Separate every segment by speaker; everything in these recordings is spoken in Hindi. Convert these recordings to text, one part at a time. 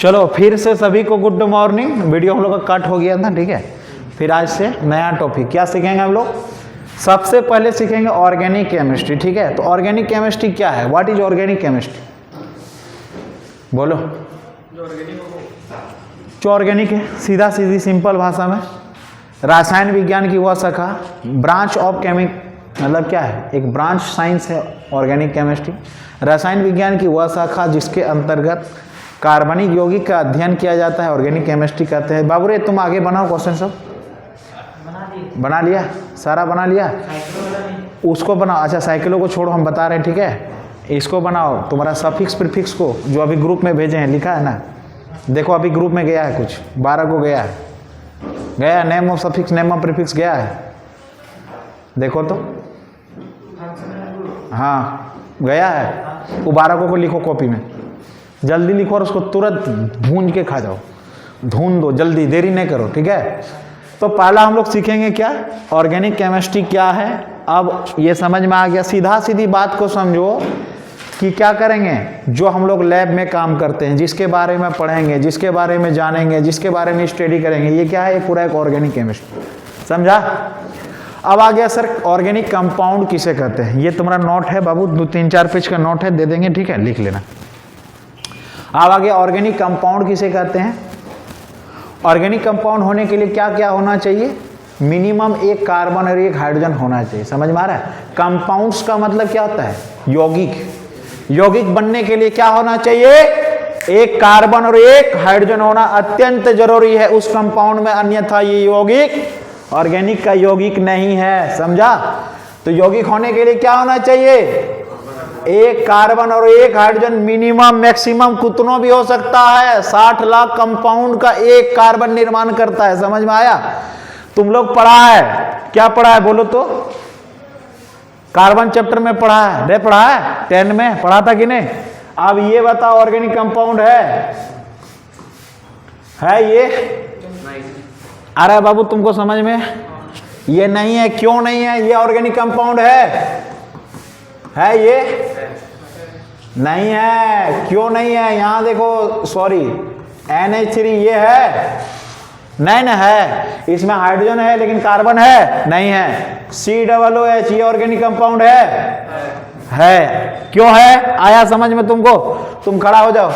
Speaker 1: चलो फिर से सभी को गुड मॉर्निंग। वीडियो हम लोग का कट हो गया था, ठीक है। फिर आज से नया टॉपिक क्या सीखेंगे हम लोग। सबसे पहले सीखेंगे ऑर्गेनिक केमिस्ट्री, ठीक है। तो ऑर्गेनिक केमिस्ट्री क्या है, व्हाट इज ऑर्गेनिक केमिस्ट्री, बोलो। जो ऑर्गेनिक है, सीधा सीधी सिंपल भाषा में रासायन विज्ञान की वह शाखा, ब्रांच ऑफ केमिक, मतलब क्या है, एक ब्रांच साइंस है ऑर्गेनिक केमिस्ट्री। रसायन विज्ञान की वह शाखा जिसके अंतर्गत कार्बनिक यौगिक का अध्ययन किया जाता है, ऑर्गेनिक केमिस्ट्री कहते हैं। बाबू रे तुम आगे बनाओ क्वेश्चन सब। बना लिया, सारा बना लिया, उसको बनाओ। अच्छा साइकिलों को छोड़ो, हम बता रहे हैं, ठीक है। इसको बनाओ, तुम्हारा सफिक्स प्रीफिक्स को जो अभी ग्रुप में भेजे हैं, लिखा है ना, देखो अभी ग्रुप में गया है, कुछ 12 को गया है, गया name of suffix name of prefix गया है, देखो तो। हाँ गया है, वो 12 को लिखो कॉपी में, जल्दी लिखो और उसको तुरंत भूंज के खा जाओ, धून दो जल्दी, देरी नहीं करो, ठीक है। तो पहला हम लोग सीखेंगे क्या, ऑर्गेनिक केमिस्ट्री क्या है। अब ये समझ में आ गया, सीधा सीधी बात को समझो कि क्या करेंगे, जो हम लोग लैब में काम करते हैं, जिसके बारे में पढ़ेंगे, जिसके बारे में जानेंगे, जिसके बारे में स्टडी करेंगे, ये क्या है, ये पूरा एक ऑर्गेनिक केमिस्ट्री, समझा। अब आ गया सर ऑर्गेनिक कंपाउंड किसे कहते हैं। ये तुम्हारा नोट है बाबू, 2-3-4 पेज का नोट है, दे देंगे, ठीक है, लिख लेना। अब आ गया ऑर्गेनिक कंपाउंड किसे कहते हैं। ऑर्गेनिक कंपाउंड होने के लिए क्या क्या होना चाहिए, मिनिमम एक कार्बन और एक हाइड्रोजन होना चाहिए, समझ में आ रहा है। कंपाउंड्स का मतलब क्या होता है, यौगिक। यौगिक बनने के लिए क्या होना चाहिए, एक कार्बन और एक हाइड्रोजन होना अत्यंत जरूरी है उस कंपाउंड में, अन्यथा ये यौगिक ऑर्गेनिक का यौगिक नहीं है, समझा। तो यौगिक होने के लिए क्या होना चाहिए, एक कार्बन और एक हाइड्रोजन, मिनिमम मैक्सिमम कितना भी हो सकता है। 60 लाख कंपाउंड का एक कार्बन निर्माण करता है, समझ में आया। तुम लोग पढ़ा है, क्या पढ़ा है बोलो तो, कार्बन चैप्टर में पढ़ा है, नहीं पढ़ा है, 10 में पढ़ा था कि नहीं। अब ये बताओ ऑर्गेनिक कंपाउंड है ये, अरे बाबू तुमको समझ में, ये नहीं है, क्यों नहीं है, ये ऑर्गेनिक कंपाउंड है ये नहीं है, क्यों नहीं है, यहां देखो, सॉरी NH3 ये है, नहीं ना है, इसमें हाइड्रोजन है लेकिन कार्बन है नहीं है। COOH ये ऑर्गेनिक कंपाउंड है, क्यों है, आया समझ में तुमको, तुम खड़ा हो जाओ।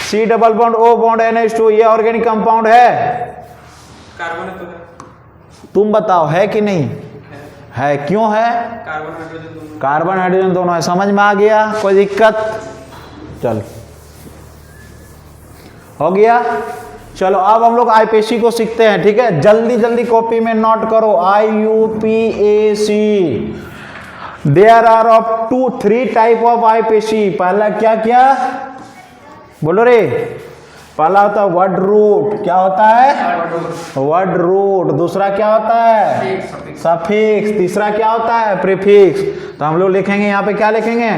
Speaker 1: C double bond O bond NH2 ये ऑर्गेनिक कंपाउंड है,
Speaker 2: कार्बन तो है,
Speaker 1: तुम बताओ है कि नहीं है, क्यों है, कार्बन हाइड्रोजन दोनों है, समझ में आ गया, कोई दिक्कत, चल हो गया। चलो अब हम लोग IUPAC को सीखते हैं, ठीक है। जल्दी जल्दी कॉपी में नोट करो, IUPAC, there are of 2-3 type of IUPAC। पहला क्या क्या बोलो रे, पहला होता है वर्ड रूट, क्या होता है, वर्ड रूट। दूसरा क्या होता है, सफिक्स। तीसरा क्या होता है, प्रीफिक्स। तो हम लोग लिखेंगे यहाँ पे, क्या लिखेंगे,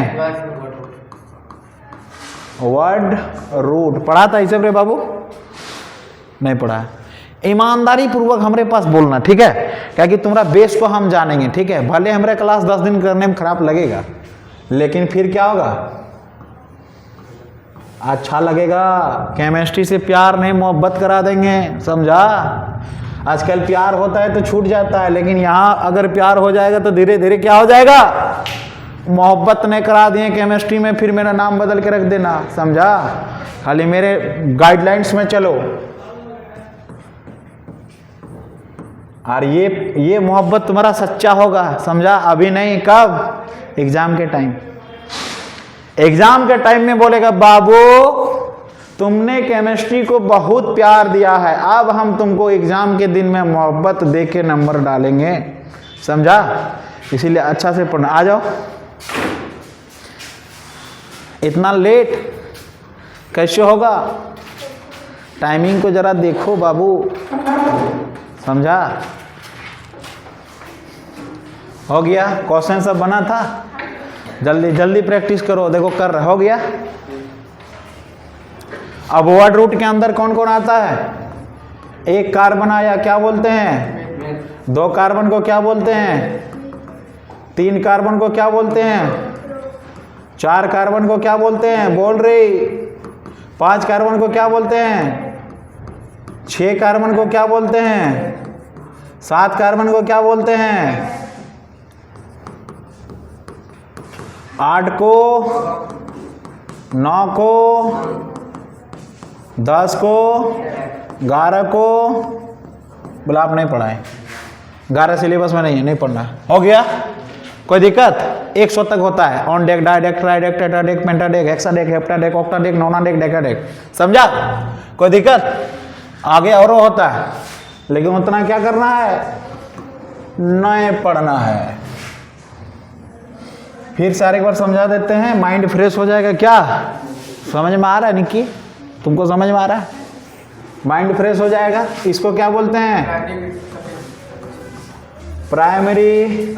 Speaker 1: वर्ड रूट। पढ़ा था इसे रे बाबू, नहीं पढ़ा है। ईमानदारी पूर्वक हमारे पास बोलना, ठीक है, क्या कि तुम्हारा बेस को हम जानेंगे, ठीक है। भले हमारे क्लास 10 दिन करने में खराब लगेगा, लेकिन फिर क्या होगा, अच्छा लगेगा। केमिस्ट्री से प्यार नहीं मोहब्बत करा देंगे, समझा। आजकल प्यार होता है तो छूट जाता है, लेकिन यहाँ अगर प्यार हो जाएगा तो धीरे धीरे क्या हो जाएगा, मोहब्बत नहीं करा दिए केमिस्ट्री में, फिर मेरा नाम बदल के रख देना, समझा। खाली मेरे गाइडलाइंस में चलो। और ये मोहब्बत तुम्हारा सच्चा होगा, समझा। अभी नहीं, कब, एग्जाम के टाइम। एग्जाम के टाइम में बोलेगा बाबू तुमने केमिस्ट्री को बहुत प्यार दिया है, अब हम तुमको एग्जाम के दिन में मोहब्बत दे के नंबर डालेंगे, समझा। इसीलिए अच्छा से पढ़ना। आ जाओ, इतना लेट कैसे होगा, टाइमिंग को जरा देखो बाबू, समझा। हो गया, क्वेश्चन सब बना था, जल्दी जल्दी प्रैक्टिस करो, देखो कर रहा, हो गया। अब वर्ड रूट के अंदर कौन कौन आता है, एक कार्बन आया, क्या बोलते हैं, 2 कार्बन को क्या बोलते हैं, 3 कार्बन को क्या बोलते हैं, 4 कार्बन को क्या बोलते हैं, बोल रही 5 कार्बन को क्या बोलते हैं? 6 कार्बन को क्या बोलते हैं? 7 कार्बन को क्या बोलते हैं? 8 को, 9 को, 10 को, 11 को। बोला आप नहीं पढ़ा है, 11 सिलेबस में नहीं है, नहीं पढ़ना। हो गया? कोई दिक्कत? 100 तक होता है। Undec, didec, tridec, tetradec, pentadec, hexadec, heptadec, octadec, nonadec, decadec. समझा? कोई दिक्कत? आगे और होता है, लेकिन उतना क्या करना है? नहीं पढ़ना है। फिर सारे एक बार समझा देते हैं, माइंड फ्रेश हो जाएगा। क्या समझ में आ रहा है निक्की? तुमको समझ में आ रहा है? माइंड फ्रेश हो जाएगा। इसको क्या बोलते हैं? Primary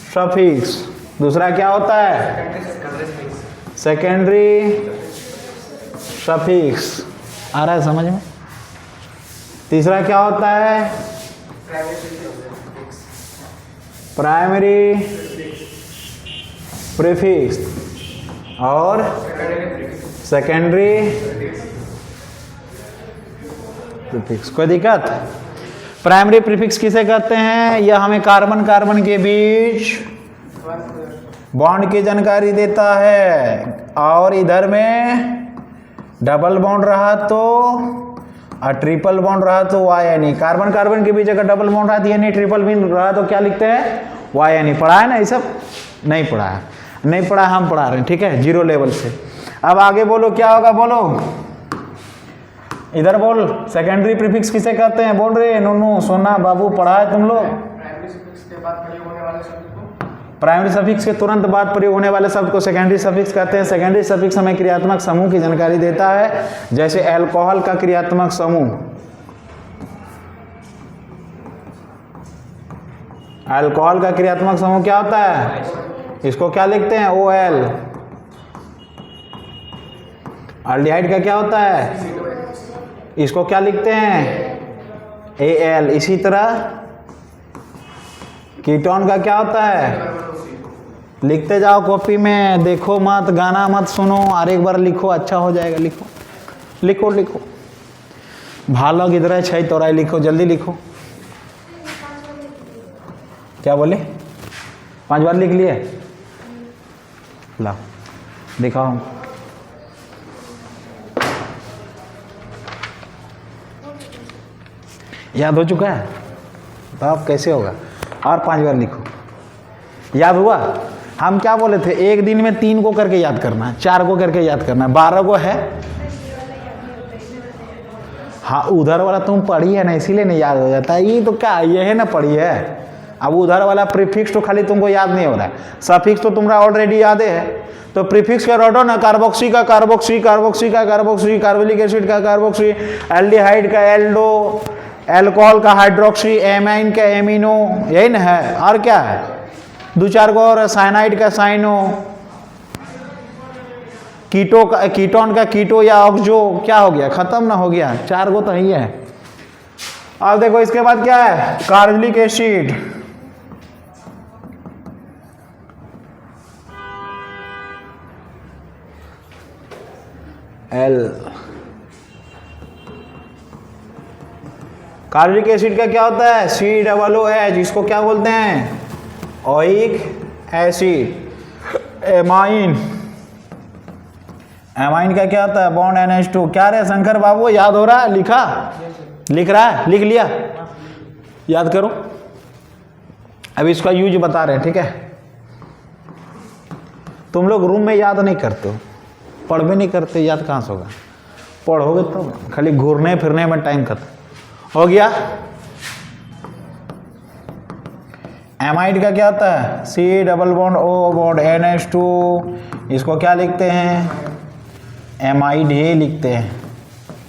Speaker 1: suffix. दूसरा क्या होता है? Secondary suffix. आ रहा है समझ में? तीसरा क्या होता है? प्राइमरी प्रीफिक्स और सेकेंडरी प्रीफिक्स। कोई दिक्कत? प्राइमरी प्रीफिक्स किसे कहते हैं? यह हमें कार्बन कार्बन के बीच बॉन्ड की जानकारी देता है, और इधर में डबल बॉन्ड रहा तो और ट्रिपल बॉन्ड रहा तो वाई। कार्बन कार्बन के बीच अगर डबल बॉन्ड रहा यानी ट्रिपल बॉन्ड रहा तो क्या लिखते हैं? वाई। पढ़ा है ना ये सब? नहीं पढ़ा है? नहीं पढ़ा, हम पढ़ा रहे हैं, ठीक है, 0 लेवल से। अब आगे बोलो क्या होगा? बोलो इधर बोल। सेकेंडरी प्रीफिक्स किसे कहते हैं? बोल रहे नूनू, सोना, बाबू, पढ़ा है तुम लोग? प्राइमरी सफिक्स के तुरंत बाद प्रयोग होने वाले शब्द को सेकेंडरी सफिक्स कहते हैं। सेकेंडरी सफिक्स हमें क्रियात्मक समूह की जानकारी देता है, जैसे अल्कोहल का क्रियात्मक समूह। अल्कोहल का क्रियात्मक समूह क्या होता है? इसको क्या लिखते हैं? OL। अल्डिहाइड का क्या होता है? इसको क्या लिखते हैं? AL। इसी तरह कीटोन का क्या होता है? लिखते जाओ कॉपी में, देखो मत, गाना मत सुनो, और एक बार लिखो, अच्छा हो जाएगा। लिखो लिखो लिखो। भालक इधर छै तोराई, लिखो जल्दी लिखो। क्या बोले? 5 बार लिख लिए? ला दिखाओ। याद हो चुका है? तो अब कैसे होगा? और 5 बार लिखो। याद हुआ? हम क्या बोले थे? एक दिन में 3 को करके याद करना है, 4 को करके याद करना है, 12 को है। हाँ, उधर वाला तुम पढ़ी है ना, इसीलिए नहीं याद हो जाता है। ये तो क्या ये है ना, पढ़ी है। अब उधर वाला प्रीफिक्स तो खाली तुमको याद नहीं हो रहा है, सफिक्स तो तुम्हारा ऑलरेडी याद है। तो प्रीफिक्स का रटो ना, कार्बोक्सी का कार्बोक्सी, कार्बोक्सी का कार्बोक्सी, कार्बोलिक एसिड का कार्बोक्सी, एल्डिहाइड का एल्डो, एल्कोहल का हाइड्रोक्सी, एमाइन का एमिनो, यही ना है। और क्या है? 2-4 को और, साइनाइड का साइनो, कीटो का कीटोन का कीटो या ऑक्सो। क्या हो गया? खत्म ना हो गया? 4 को तो ही है। अब देखो इसके बाद क्या है? Carbolic acid. L। Carbolic acid का क्या होता है? COOH। इसको क्या बोलते हैं? Oic acid. एमाइन। एमाइन का क्या होता है? Bond NH2। क्या रे शंकर बाबू, याद हो रहा है? लिखा? लिख रहा है? लिख लिया? याद करो। अब इसका यूज बता रहे हैं, ठीक है? तुम लोग रूम में याद नहीं करते हो, पढ़ भी नहीं करते, याद कहाँ से होगा? पढ़ोगे तो खाली घूरने फिरने में टाइम खत्म हो गया। एमाइड का क्या होता है? C double bond O bond NH2। इसको क्या लिखते हैं? एमाइड ही लिखते हैं,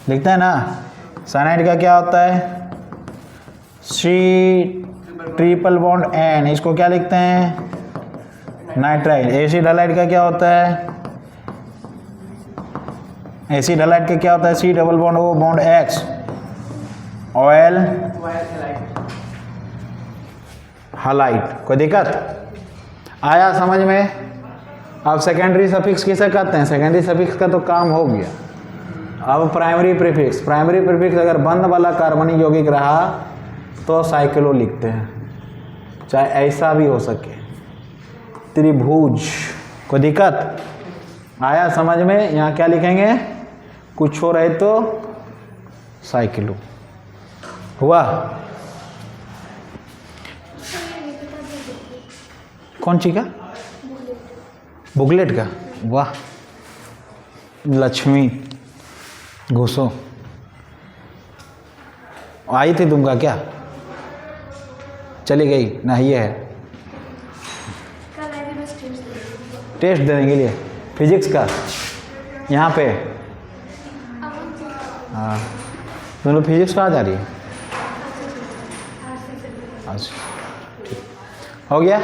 Speaker 1: लिखते हैं ना। साइनाइड का क्या होता है? C triple bond N। इसको क्या लिखते हैं? नाइट्राइड। एसिड हैलाइड का क्या होता है? एसिड हैलाइड का क्या होता है? C double bond O bond X। Oil halide. कोई दिक्कत? आया समझ में? अब सेकेंडरी सफिक्स किसे कहते हैं? सेकेंडरी सफिक्स का तो काम हो गया। अब प्राइमरी प्रीफिक्स। प्राइमरी प्रीफिक्स अगर बंद वाला कार्बनिक यौगिक रहा तो साइक्लो लिखते हैं, चाहे ऐसा भी हो सके। त्रिभुज, कोई दिक्कत आया समझ में? यहाँ क्या लिखेंगे? कुछ हो रहे तो साइक्लो हुआ। कौन सी का? बुकलेट का। वाह लक्ष्मी घुसो, आई थी तुमका क्या? चली गई ना? ये है टेस्ट देने के लिए फिजिक्स का यहाँ पे। हाँ तुम लोग फिजिक्स कहाँ जा रही है? अच्छा ठीक हो गया।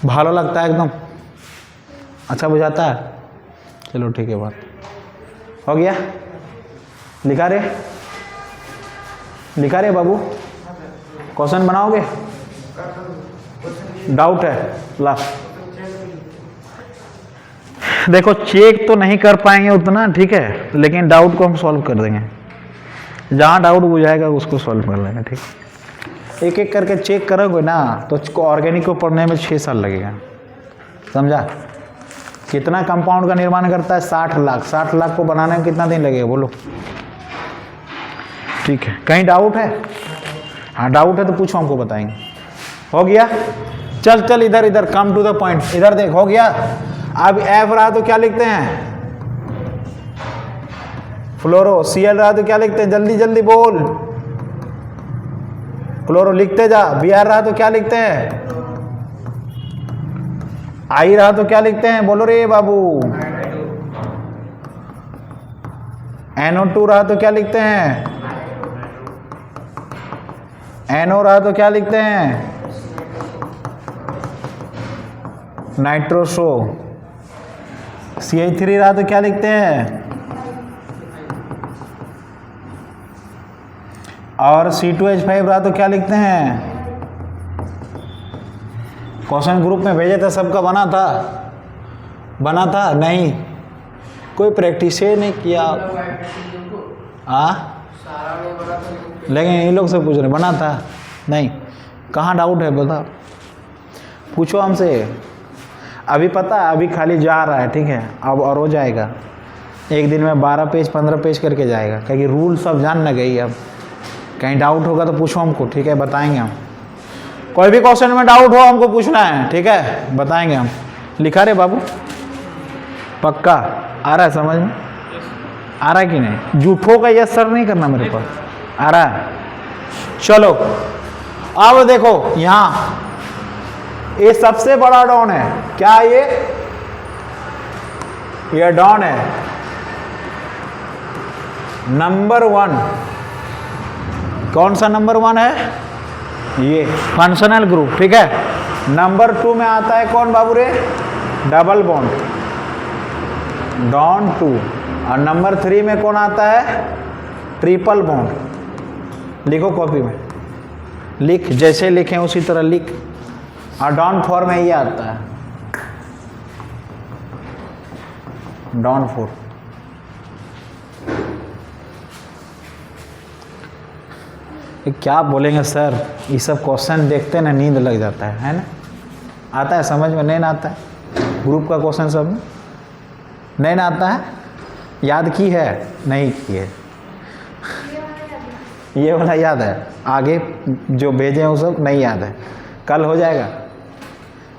Speaker 1: भालो लगता है एकदम, अच्छा बुझाता है। चलो ठीक है, बात हो गया। लिखा रे बाबू, क्वेश्चन बनाओगे? डाउट है? ला देखो, चेक तो नहीं कर पाएंगे उतना, ठीक है, लेकिन डाउट को हम सॉल्व कर देंगे। जहाँ डाउट बुझाएगा उसको सॉल्व कर लेंगे, ठीक। एक एक करके चेक करोगे ना तो ऑर्गेनिक को पढ़ने में 6 साल लगेगा, समझा? कितना कंपाउंड का निर्माण करता है? 60 लाख। 60 लाख को बनाने में कितना दिन लगेगा बोलो? ठीक है, कहीं डाउट है? हाँ डाउट है तो पूछो, हमको बताएंगे। हो गया? चल इधर कम टू द पॉइंट। इधर देख, हो गया। अब एफ रहा तो क्या लिखते हैं? फ्लोरो। Cl रहा तो क्या लिखते हैं? जल्दी बोल। क्लोरो लिखते जा। Br रहा तो क्या लिखते हैं? I रहा तो क्या लिखते हैं? बोलो रे बाबू। NO2 रहा तो क्या लिखते हैं? NO रहा तो क्या लिखते हैं? नाइट्रोसो। CH3 रहा तो क्या लिखते हैं? और C2H5 रहा तो क्या लिखते हैं? क्वेश्चन ग्रुप में भेजे थे, सबका बना था नहीं, कोई प्रैक्टिस ही नहीं किया। हाँ लेकिन इन लोग से पूछ रहे बना था नहीं। कहाँ डाउट है बता, पूछो हमसे। अभी पता है, अभी खाली जा रहा है, ठीक है, अब और हो जाएगा। एक दिन में 12 पेज 15 पेज करके जाएगा, क्योंकि रूल सब जान न गई। अब कहीं डाउट होगा तो पूछो हमको, ठीक है, बताएंगे हम। कोई भी क्वेश्चन में डाउट हो हमको पूछना है, ठीक है, बताएंगे हम। लिखा रे बाबू? पक्का आ रहा है समझ में? आ रहा है कि नहीं? झूठों का यस सर नहीं करना मेरे पास, आ रहा है? चलो अब देखो, यहाँ ये सबसे बड़ा डॉन है। क्या ये डॉन है नंबर 1। कौन सा नंबर 1 है? ये फंक्शनल ग्रुप, ठीक है। नंबर 2 में आता है कौन बाबू रे? डबल बॉन्ड, डॉन 2। और नंबर 3 में कौन आता है? Triple bond. लिखो कॉपी में, लिख, जैसे लिखें उसी तरह लिख। और डॉन 4 में ये आता है, डॉन 4। क्या बोलेंगे सर, ये सब क्वेश्चन देखते ना नींद लग जाता है ना? आता है समझ में? नहीं ना आता है? ग्रुप का क्वेश्चन सब में नहीं ना आता है? याद की है? नहीं की है? ये वाला याद है, आगे जो भेजे हैं वो सब नहीं याद है। कल हो जाएगा?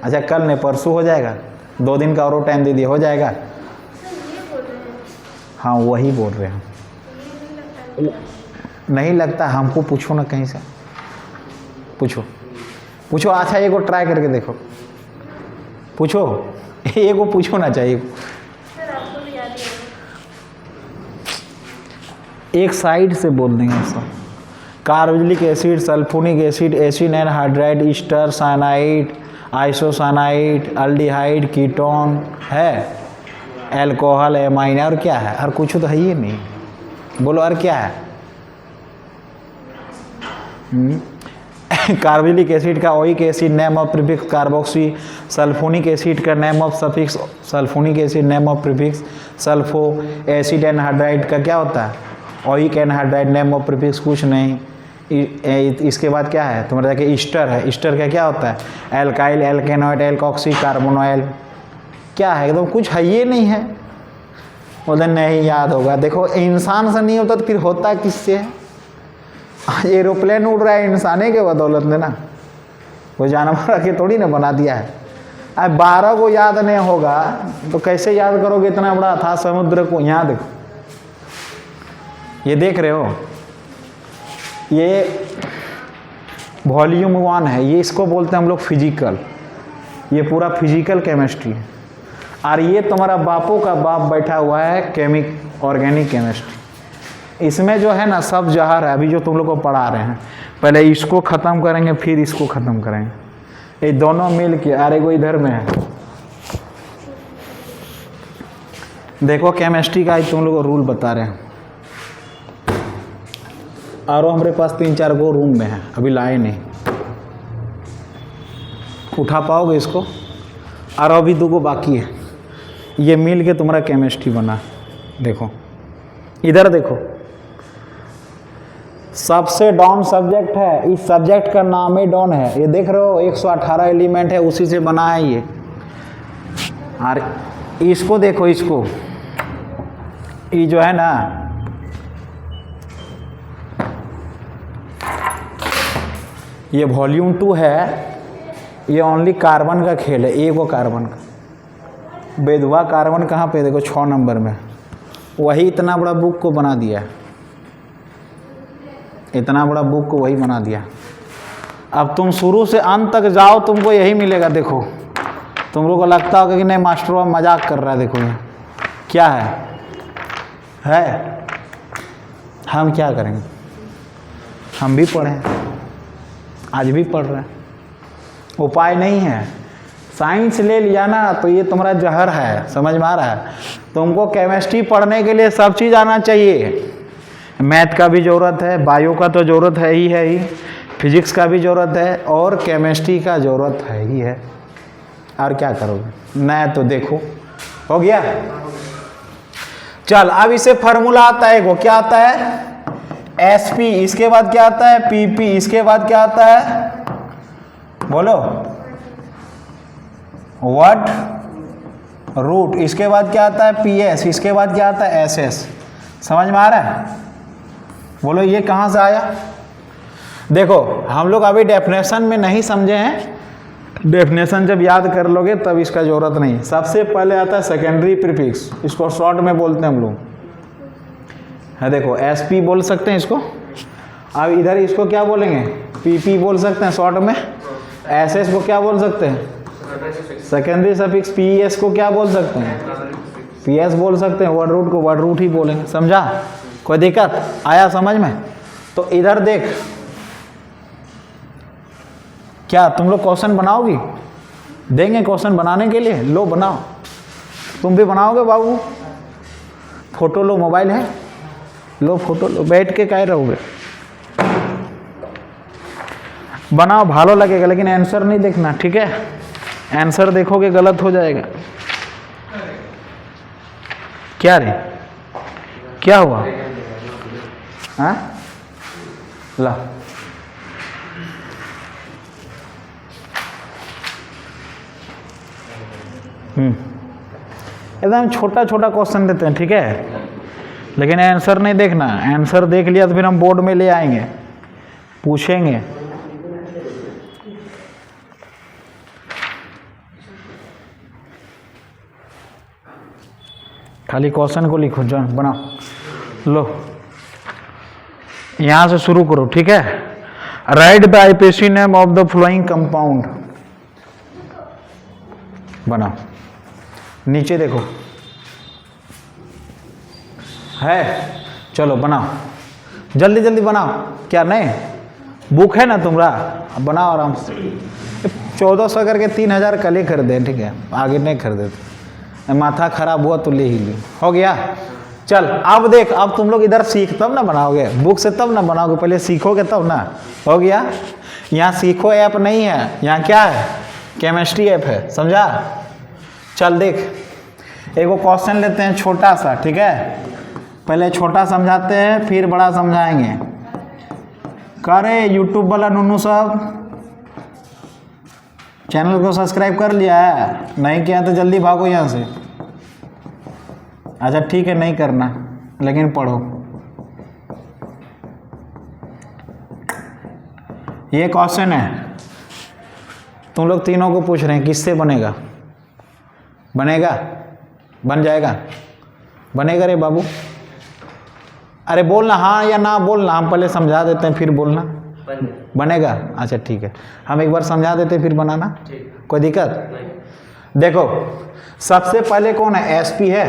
Speaker 1: अच्छा कल नहीं, परसों हो जाएगा। 2 दिन का और टाइम दे दिया, हो जाएगा। हाँ वही बोल रहे हैं। नहीं लगता हमको? पूछो ना कहीं से, पूछो। अच्छा एक को ट्राई करके देखो, पूछो, एक को पूछो ना चाहिए। एक साइड से बोल देंगे सब। Carboxylic acid, sulphonic acid, acid anhydride, Easter, cyanide, isocyanide, aldehyde, ketone है, एल्कोहल, एमाइन, और क्या है? और कुछ तो है ही नहीं। बोलो और क्या है? कार्बोलिक एसिड का oic acid name of prefix carboxy, sulphonic acid का name of suffix sulphonic acid name of prefix sulpho, acid anhydride का क्या होता है oic anhydride name of prefix कुछ नहीं। इसके बाद क्या है तुम्हारा जाके ईस्टर है, ईस्टर का क्या होता है एल्काइल एल्केनॉइड एल्कोक्सी कार्बोनॉइल, क्या है एकदम कुछ है ये नहीं है, बोले नहीं याद होगा। देखो इंसान से नहीं होता तो फिर होता किससे है? एरोप्लेन उड़ रहा है इंसाने के बदौलत में ना, कोई जानवर के थोड़ी ना बना दिया है। अब 12 को याद नहीं होगा तो कैसे याद करोगे इतना बड़ा था समुद्र को। यहाँ देखो ये देख रहे हो ये वॉल्यूम 1 है, ये इसको बोलते हैं हम लोग फिजिकल, ये पूरा फिजिकल केमिस्ट्री है। और ये तुम्हारा बापों का बाप बैठा हुआ है ऑर्गेनिक केमिस्ट्री। इसमें जो है ना सब जहर है, अभी जो तुम लोग को पढ़ा रहे हैं पहले इसको ख़त्म करेंगे फिर इसको ख़त्म करेंगे, ये दोनों मिल के। अरे वो इधर में है देखो केमिस्ट्री का तुम लोग को रूल बता रहे हैं। और हमारे पास 3-4 गो रूम में है, अभी लाए नहीं, उठा पाओगे इसको? और अभी 2 गो बाकी है, ये मिल के तुम्हारा केमिस्ट्री बना। देखो इधर देखो सबसे डाउन सब्जेक्ट है, इस सब्जेक्ट का नाम ही डाउन है। ये देख रहे हो 118 एलिमेंट है, उसी से बना है ये। और इसको देखो, इसको ये जो है ना ये वॉल्यूम 2 है, ये ओनली कार्बन का खेल है, एक वो कार्बन का। बेधवा कार्बन कहाँ पे देखो 6 नंबर में, वही इतना बड़ा बुक को बना दिया, इतना बड़ा बुक को वही बना दिया। अब तुम शुरू से अंत तक जाओ तुमको यही मिलेगा। देखो तुम लोग को लगता होगा कि नहीं मास्टर मजाक कर रहा है, देखो ये क्या है। हम क्या करेंगे, हम भी पढ़ें, आज भी पढ़ रहे हैं, उपाय नहीं है। साइंस ले लिया ना तो ये तुम्हारा जहर है, समझ में आ रहा है? तुमको केमिस्ट्री पढ़ने के लिए सब चीज़ आना चाहिए, मैथ का भी ज़रूरत है, बायो का तो ज़रूरत है ही, फिजिक्स का भी ज़रूरत है, और केमिस्ट्री का ज़रूरत है ही है। और क्या करोगे? नहीं तो देखो हो गया। चल अब इसे फार्मूला आता है, वो क्या आता है SP, इसके बाद क्या आता है PP, इसके बाद क्या आता है बोलो व्हाट रूट, इसके बाद क्या आता है PS, इसके बाद क्या आता है SS। समझ में आ रहा है? बोलो ये कहाँ से आया? देखो हम लोग अभी डेफिनेशन में नहीं समझे हैं, डेफिनेशन जब याद कर लोगे तब इसका जरूरत नहीं। सबसे पहले आता है सेकेंडरी प्रीफिक्स, इसको शॉर्ट में बोलते हैं हम लोग है। देखो SP बोल सकते हैं इसको, अब इधर इसको क्या बोलेंगे PP बोल सकते हैं शॉर्ट में, SS को क्या बोल सकते हैं सेकेंडरी सफिक्स, PES को क्या बोल सकते हैं PS बोल सकते हैं, वर्ड रूट को वर्ड रूट ही बोलेंगे। समझा? कोई दिक्कत आया समझ में? तो इधर देख, क्या तुम लोग क्वेश्चन बनाओगी? देंगे क्वेश्चन बनाने के लिए, लो बनाओ। तुम भी बनाओगे बाबू? फोटो लो, मोबाइल है, लो फोटो लो, बैठ के क्या रहोगे? बनाओ, भालो लगेगा, लेकिन आंसर नहीं देखना, ठीक है? आंसर देखोगे गलत हो जाएगा। क्या रे, क्या हुआ? हाँ ला एकदम छोटा छोटा क्वेश्चन देते हैं, ठीक है? लेकिन आंसर नहीं देखना, आंसर देख लिया तो फिर हम बोर्ड में ले आएंगे, पूछेंगे। खाली क्वेश्चन को लिखो, जान बनाओ। लो यहां से शुरू करो, ठीक है? Right the IPC name of the flowing compound, बनाओ। नीचे देखो है, चलो बनाओ, जल्दी जल्दी बनाओ। क्या नहीं बुक है ना तुम्हारा? बनाओ आराम से। 1400 करके 3000 कल ही खरीदे, ठीक है? आगे नहीं खरीदे, माथा खराब हुआ तो ले ही ली। हो गया? चल अब देख, अब तुम लोग इधर सीख तब ना बनाओगे, बुक से तब ना बनाओगे, पहले सीखोगे तब ना। हो गया? यहाँ सीखो ऐप नहीं है, यहाँ क्या है, केमिस्ट्री ऐप है, समझा। चल देख, एक क्वेश्चन लेते हैं छोटा सा, ठीक है। पहले छोटा समझाते हैं फिर बड़ा समझाएंगे। करे यूट्यूब वाला नुनू सब चैनल को सब्सक्राइब कर लिया है? नहीं किया तो जल्दी भागो यहाँ से। अच्छा ठीक है, नहीं करना, लेकिन पढ़ो। ये क्वेश्चन है, तुम लोग तीनों को पूछ रहे हैं किससे बनेगा? बनेगा? बन जाएगा? बनेगा रे बाबू? अरे बोलना हाँ या ना बोलना, हम पहले समझा देते हैं फिर बोलना। बनेगा? अच्छा ठीक है, हम एक बार समझा देते हैं फिर बनाना, कोई दिक्कत नहीं। देखो सबसे पहले कौन है? एसपी है।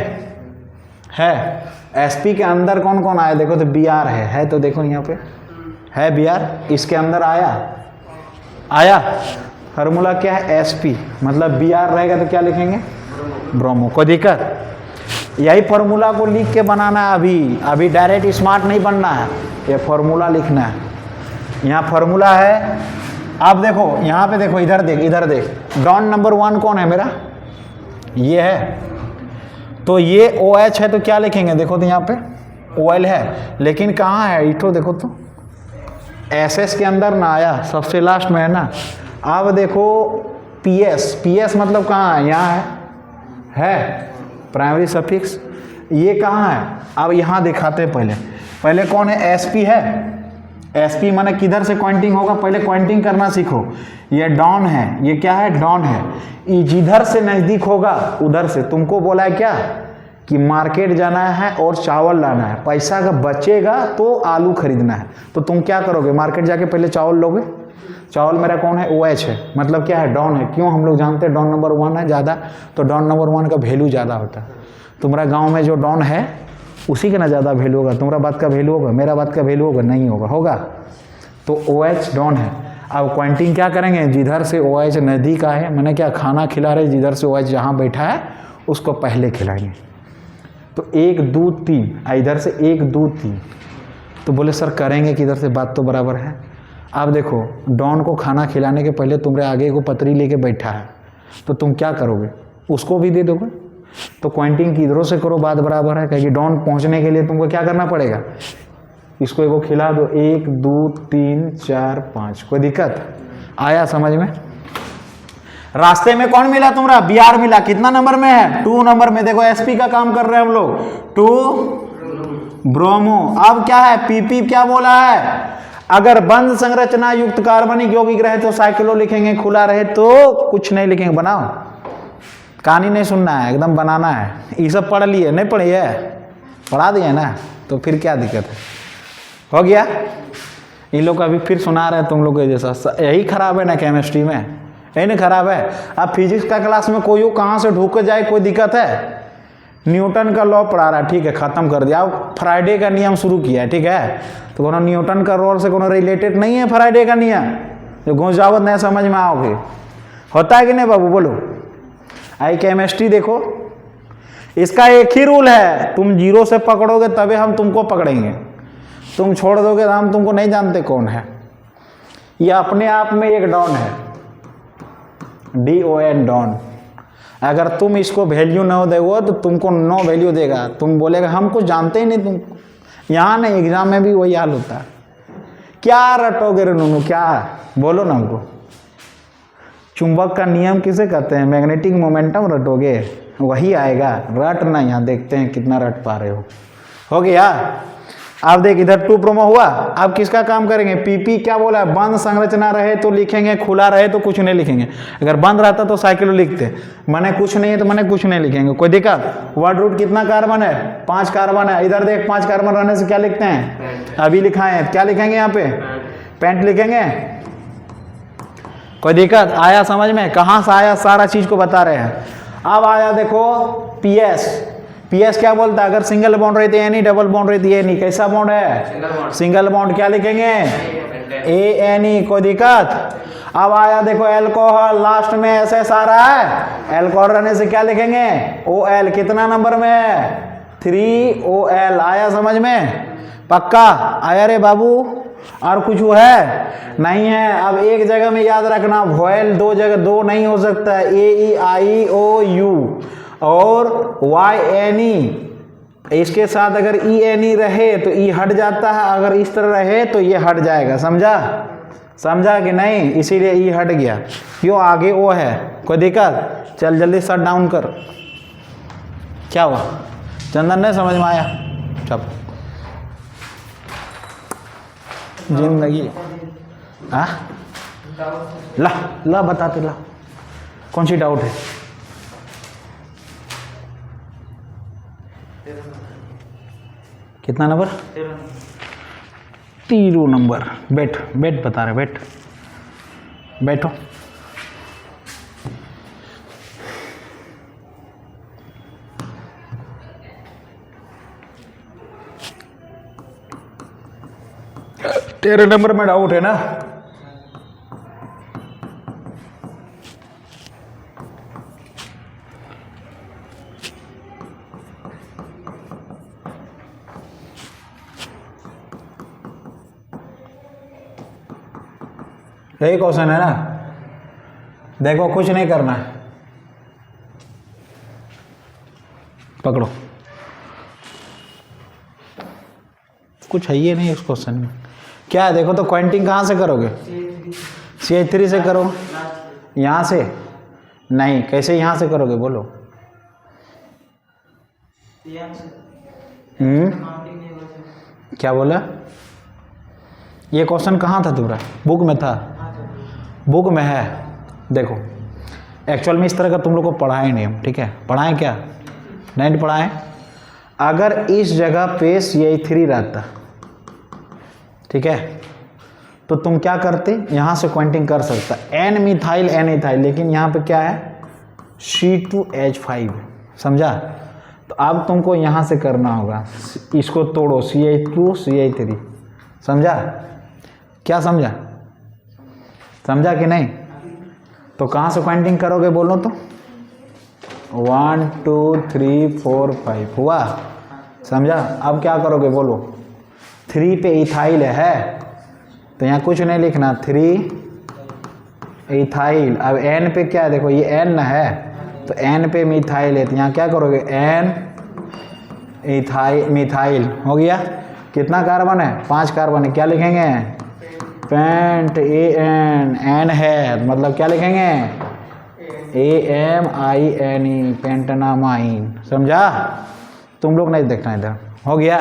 Speaker 1: एसपी के अंदर कौन कौन आया? देखो तो बीआर है तो देखो यहाँ पे है बीआर, इसके अंदर आया फार्मूला क्या है? एसपी, मतलब बीआर रहेगा तो क्या लिखेंगे? ब्रोमो। कोई दिक्कत? यही फार्मूला को लिख के बनाना है। अभी डायरेक्ट स्मार्ट नहीं बनना है, ये फार्मूला लिखना है। यहाँ फार्मूला है, आप देखो यहाँ पे देखो, इधर देख। डॉन नंबर 1 कौन है मेरा? ये है, तो ये OH है तो क्या लिखेंगे? देखो तो यहाँ पे OL है, लेकिन कहाँ है? इठो देखो तो SS के अंदर ना आया, सबसे लास्ट में है ना। अब देखो PS मतलब कहाँ है? यहाँ है प्राइमरी सफिक्स। ये कहाँ है? अब यहाँ दिखाते हैं। पहले कौन है? SP है। SP माने किधर से क्वांटिंग होगा? पहले क्वांटिंग करना सीखो। ये डॉन है, ये क्या है? डॉन है। ये जिधर से नज़दीक होगा उधर से। तुमको बोला है क्या कि मार्केट जाना है और चावल लाना है, पैसा अगर बचेगा तो आलू खरीदना है, तो तुम क्या करोगे? मार्केट जाके पहले चावल लोगे। चावल मेरा कौन है? OH है, मतलब क्या है? डॉन है। क्यों? हम लोग जानते हैं डॉन नंबर 1 है ज़्यादा, तो डॉन नंबर 1 का वैल्यू ज़्यादा होता है। तुम्हारा गाँव में जो डॉन है उसी का ना ज़्यादा वैल्यू होगा। तुम्हारा बात का वैल्यू होगा, मेरा बात का वैल्यू होगा? नहीं होगा। तो OH डॉन है। अब क्वांटिंग क्या करेंगे? जिधर से OH नज़दीक आए, मैंने क्या खाना खिला रहे, जिधर से OH जहाँ बैठा है उसको पहले खिलाएंगे। तो 1 2 3, इधर से 1 2 3, तो बोले सर करेंगे किधर से? बात तो बराबर है। अब देखो डॉन को खाना खिलाने के पहले तुम्हारे आगे को पतरी लेके बैठा है, तो तुम क्या करोगे? उसको भी दे दोगे। तो क्वांटिंग किधरों से करो, बात बराबर है, क्योंकि डॉन पहुंचने के लिए तुमको क्या करना पड़ेगा? इसको एगो खिला दो। 1 2 3 4 5। कोई दिक्कत आया समझ में? रास्ते में कौन मिला तुम्हारा? बीआर मिला। कितना नंबर में है? 2 नंबर में। देखो एसपी का काम कर रहे हैं हम लोग, 2 ब्रोमो। अब क्या है? पीपी क्या बोला है? अगर बंद संरचना युक्त कार्बनिक यौगिक रहे तो साइक्लो लिखेंगे, खुला रहे तो कुछ नहीं लिखेंगे। बनाओ, कहानी नहीं सुनना है, एकदम बनाना है। ये सब पढ़ लिए? नहीं पढ़ी है? पढ़ा दिए ना, तो फिर क्या दिक्कत है? हो गया। इन लोग अभी फिर सुना रहे हैं तुम लोग के जैसा। यही खराब है ना केमिस्ट्री में, यही नहीं खराब है। अब फिजिक्स का क्लास में कोई कहाँ से ढूक जाए, कोई दिक्कत है? न्यूटन का लॉ पढ़ा रहा है, ठीक है, ख़त्म कर दिया। अब फ्राइडे का नियम शुरू किया है, ठीक है। तो कोनो न्यूटन का लॉ से कोनो रिलेटेड नहीं है फ्राइडे का नियम, जो घुसावत नहीं समझ में आओगे। होता है कि नहीं बाबू? बोलो। आई केमिस्ट्री देखो, इसका एक ही रूल है, तुम 0 से पकड़ोगे तभी हम तुमको पकड़ेंगे। तुम छोड़ दोगे तो हम तुमको नहीं जानते कौन है। ये अपने आप में एक डॉन है, DON डॉन। अगर तुम इसको वैल्यू न दोगे तो तुमको नो वैल्यू देगा। तुम बोलेगा हम कुछ जानते ही नहीं तुमको। यहाँ नहीं, एग्जाम में भी वही हाल होता है। क्या रटोगे रे नूनू? क्या बोलो ना हमको। चुंबक का नियम किसे कहते हैं? मैग्नेटिक मोमेंटम रटोगे, वही आएगा। रट ना, यहाँ देखते हैं कितना रट पा रहे हो गया। अब देख इधर 2 ब्रोमो हुआ। अब किसका काम करेंगे? पीपी क्या बोला? बंद संरचना रहे तो लिखेंगे, खुला रहे तो कुछ नहीं लिखेंगे। अगर बंद रहता तो साइक्लो लिखते, मैंने कुछ नहीं है तो मैंने कुछ नहीं लिखेंगे। कोई दिक्कत? वर्ड रूट कितना कार्बन है? 5 कार्बन है। इधर देख 5 कार्बन रहने से क्या लिखते हैं? अभी लिखाए, क्या लिखेंगे यहाँ पे? पेंट लिखेंगे। कोई दिक्कत आया समझ में? कहाँ से आया सारा चीज को बता रहे हैं। अब आया देखो पीएस क्या बोलता है? अगर सिंगल बॉन्ड रहती है, डबल बॉन्ड रहती है, कैसा बॉन्ड है? Single bond. क्या लिखेंगे? ANE। कोई दिक्कत? अब आया देखो एल्कोहल, लास्ट में SS आ रहा है। एल्कोहल रहने से क्या लिखेंगे? OL। कितना नंबर में है? 3OL। आया समझ में? पक्का आया रे बाबू? और कुछ वो है नहीं है। अब एक जगह में याद रखना, वॉयल दो जगह दो नहीं हो सकता है, ए ई आई ओ यू और वाई एन ई, इसके साथ अगर ई एन ई रहे तो ई हट जाता है, अगर इस तरह रहे तो ये हट जाएगा। समझा? समझा कि नहीं? इसीलिए ई हट गया। क्यों? आगे ओ है, कोई दिक्कत? चल जल्दी शट डाउन कर। क्या हुआ चंदन? नहीं समझ में आया? चल जिंदगी ला ला बताते ला, कौन सी डाउट है? कितना नंबर? 13 नंबर। बैठ बैठ, बता रहे, बैठ बैठो। तेरे नंबर में डाउट है ना? यही क्वेश्चन है ना? देखो कुछ नहीं करना है, पकड़ो, कुछ है ये नहीं उस क्वेश्चन में। क्या है देखो तो, क्वांटिंग कहाँ से करोगे? CH3 से करो। यहाँ से नहीं, कैसे यहाँ से करोगे बोलो? क्या बोला? ये क्वेश्चन कहाँ था तुम्हारा? बुक में था? बुक में है। देखो एक्चुअल में इस तरह का तुम लोग को पढ़ाए नहीं हम, ठीक है? पढ़ाएं क्या? नहीं पढ़ाएं। अगर इस जगह पे CH3 रहता, ठीक है, तो तुम क्या करते? यहाँ से क्वांटिंग कर सकता N मिथाइल N इथाइल, लेकिन यहाँ पे क्या है? C2H5। समझा? तो अब तुमको यहाँ से करना होगा, इसको तोड़ो, CH2 CH3। समझा? क्या समझा? समझा कि नहीं? तो कहाँ से क्वांटिंग करोगे बोलो तो? 1 2 3 4 5 हुआ। समझा? अब क्या करोगे बोलो? 3 पे इथाइल है तो यहाँ कुछ नहीं लिखना, 3 इथाइल। अब N पे क्या है? देखो ये N है तो N पे मिथाइल है, तो यहाँ क्या करोगे? N इथाइल मिथाइल हो गया। कितना कार्बन है? 5 कार्बन है। क्या लिखेंगे? पेंट AN, N है मतलब क्या लिखेंगे? AMINE, पेंटनामाइन। समझा? तुम लोग नहीं देखना इधर। हो गया?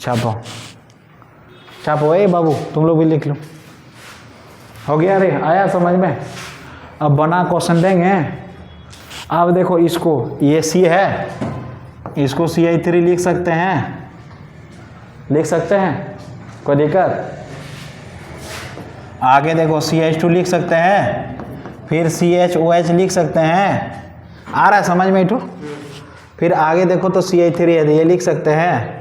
Speaker 1: छापो छापो, ए बाबू तुम लोग भी लिख लो। हो गया? रे आया समझ में? अब बना क्वेश्चन देंगे। अब देखो इसको, ये C है, इसको CH3 लिख सकते हैं, लिख सकते हैं, कोई दिक्कत? आगे देखो CH2 लिख सकते हैं, फिर CHOH लिख सकते हैं। आ रहा है समझ में इठू? फिर आगे देखो तो CH3 है, ये लिख सकते हैं।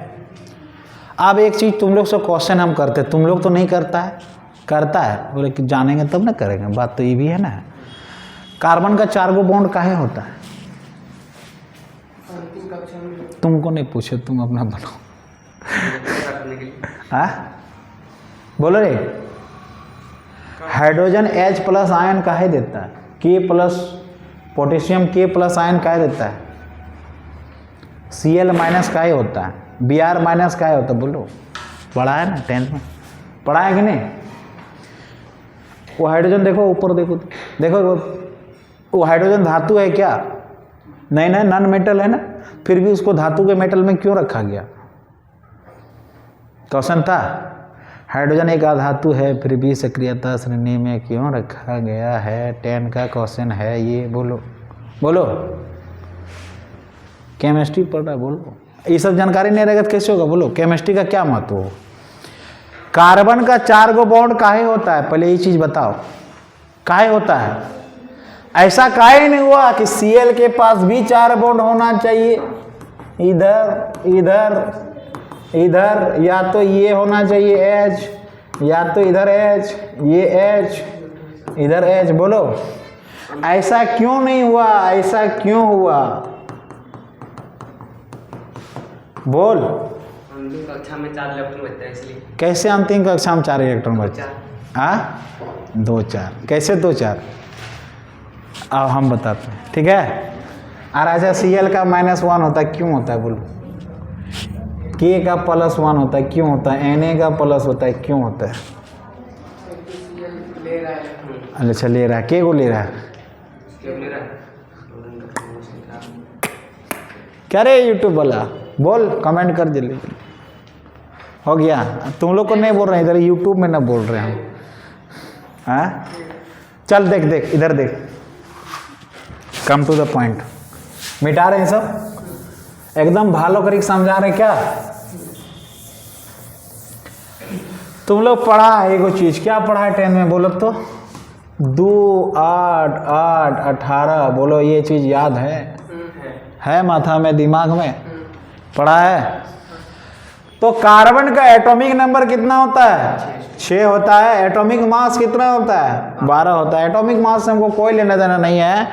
Speaker 1: अब एक चीज़ तुम लोग से क्वेश्चन हम करते, तुम लोग तो नहीं करता है, करता है, बोले कि जानेंगे तब ना करेंगे। बात तो ये भी है ना, कार्बन का 4 गो बॉन्ड काहे होता है? तुमको नहीं पूछे, तुम अपना बनाओ। हाँ बोलो रे। हाइड्रोजन H+ आयन काहे देता है? K+ पोटेशियम K+ आयन काहे देता है? Cl- काहे होता है? Br- काहे होता है? बोलो, पढ़ा है ना 10th में? पढ़ा है कि नहीं? वो हाइड्रोजन देखो ऊपर, देखो देखो वो हाइड्रोजन धातु है क्या? नहीं ना, नॉन मेटल है ना, फिर भी उसको धातु के मेटल में क्यों रखा गया? क्वेश्चन था। हाइड्रोजन एक अधातु है फिर भी सक्रियता श्रेणी में क्यों रखा गया है? 10 का क्वेश्चन है ये। बोलो बोलो, केमिस्ट्री पढ़ रहा है, बोलो। ये सब जानकारी नहीं रहेगा तो कैसे होगा? बोलो, केमिस्ट्री का क्या महत्व हो? कार्बन का 4 गो बॉन्ड काहे होता है? पहले ये चीज बताओ, काहे होता है? ऐसा काहे नहीं हुआ कि Cl के पास भी 4 बॉन्ड होना चाहिए? इधर इधर इधर, या तो ये होना चाहिए H, या तो इधर H, ये H, इधर H। बोलो ऐसा क्यों नहीं हुआ? ऐसा क्यों हुआ? बोल।
Speaker 2: अंतिम कक्षा में 4 इलेक्ट्रॉन बचता है इसलिए।
Speaker 1: कैसे अंतिम कक्षा में 4 इलेक्ट्रॉन बचे?
Speaker 2: 4
Speaker 1: हाँ 2-4 कैसे 2-4? अब हम बताते हैं, ठीक है। और अच्छा Cl का -1 होता है, क्यों होता है बोलो? K का +1 होता है, क्यों होता है? Na का प्लस होता है, क्यों होता है?
Speaker 2: ले रहा है।
Speaker 1: अच्छा ले रहा है, K को ले रहा है।
Speaker 2: ले रहा है।
Speaker 1: क्या रे यूट्यूब वाला, बोल कमेंट कर जल्दी। हो गया? तुम लोग को नहीं बोल रहे हैं, इधर यूट्यूब में ना बोल रहे हैं। हाँ चल देख देख इधर देख, कम टू द पॉइंट। मिटा रहे हैं सब, एकदम भालो करी समझा रहे हैं क्या? तुम लोग पढ़ा है एगो चीज, क्या पढ़ा है 10 में बोलो तो? 2 8 8 18 बोलो, ये चीज याद है माथा में दिमाग में पढ़ा है? तो कार्बन का एटॉमिक नंबर कितना होता है? 6 होता है। एटॉमिक मास कितना होता है? 12 होता है। एटॉमिक मास से हमको कोई लेना देना नहीं है।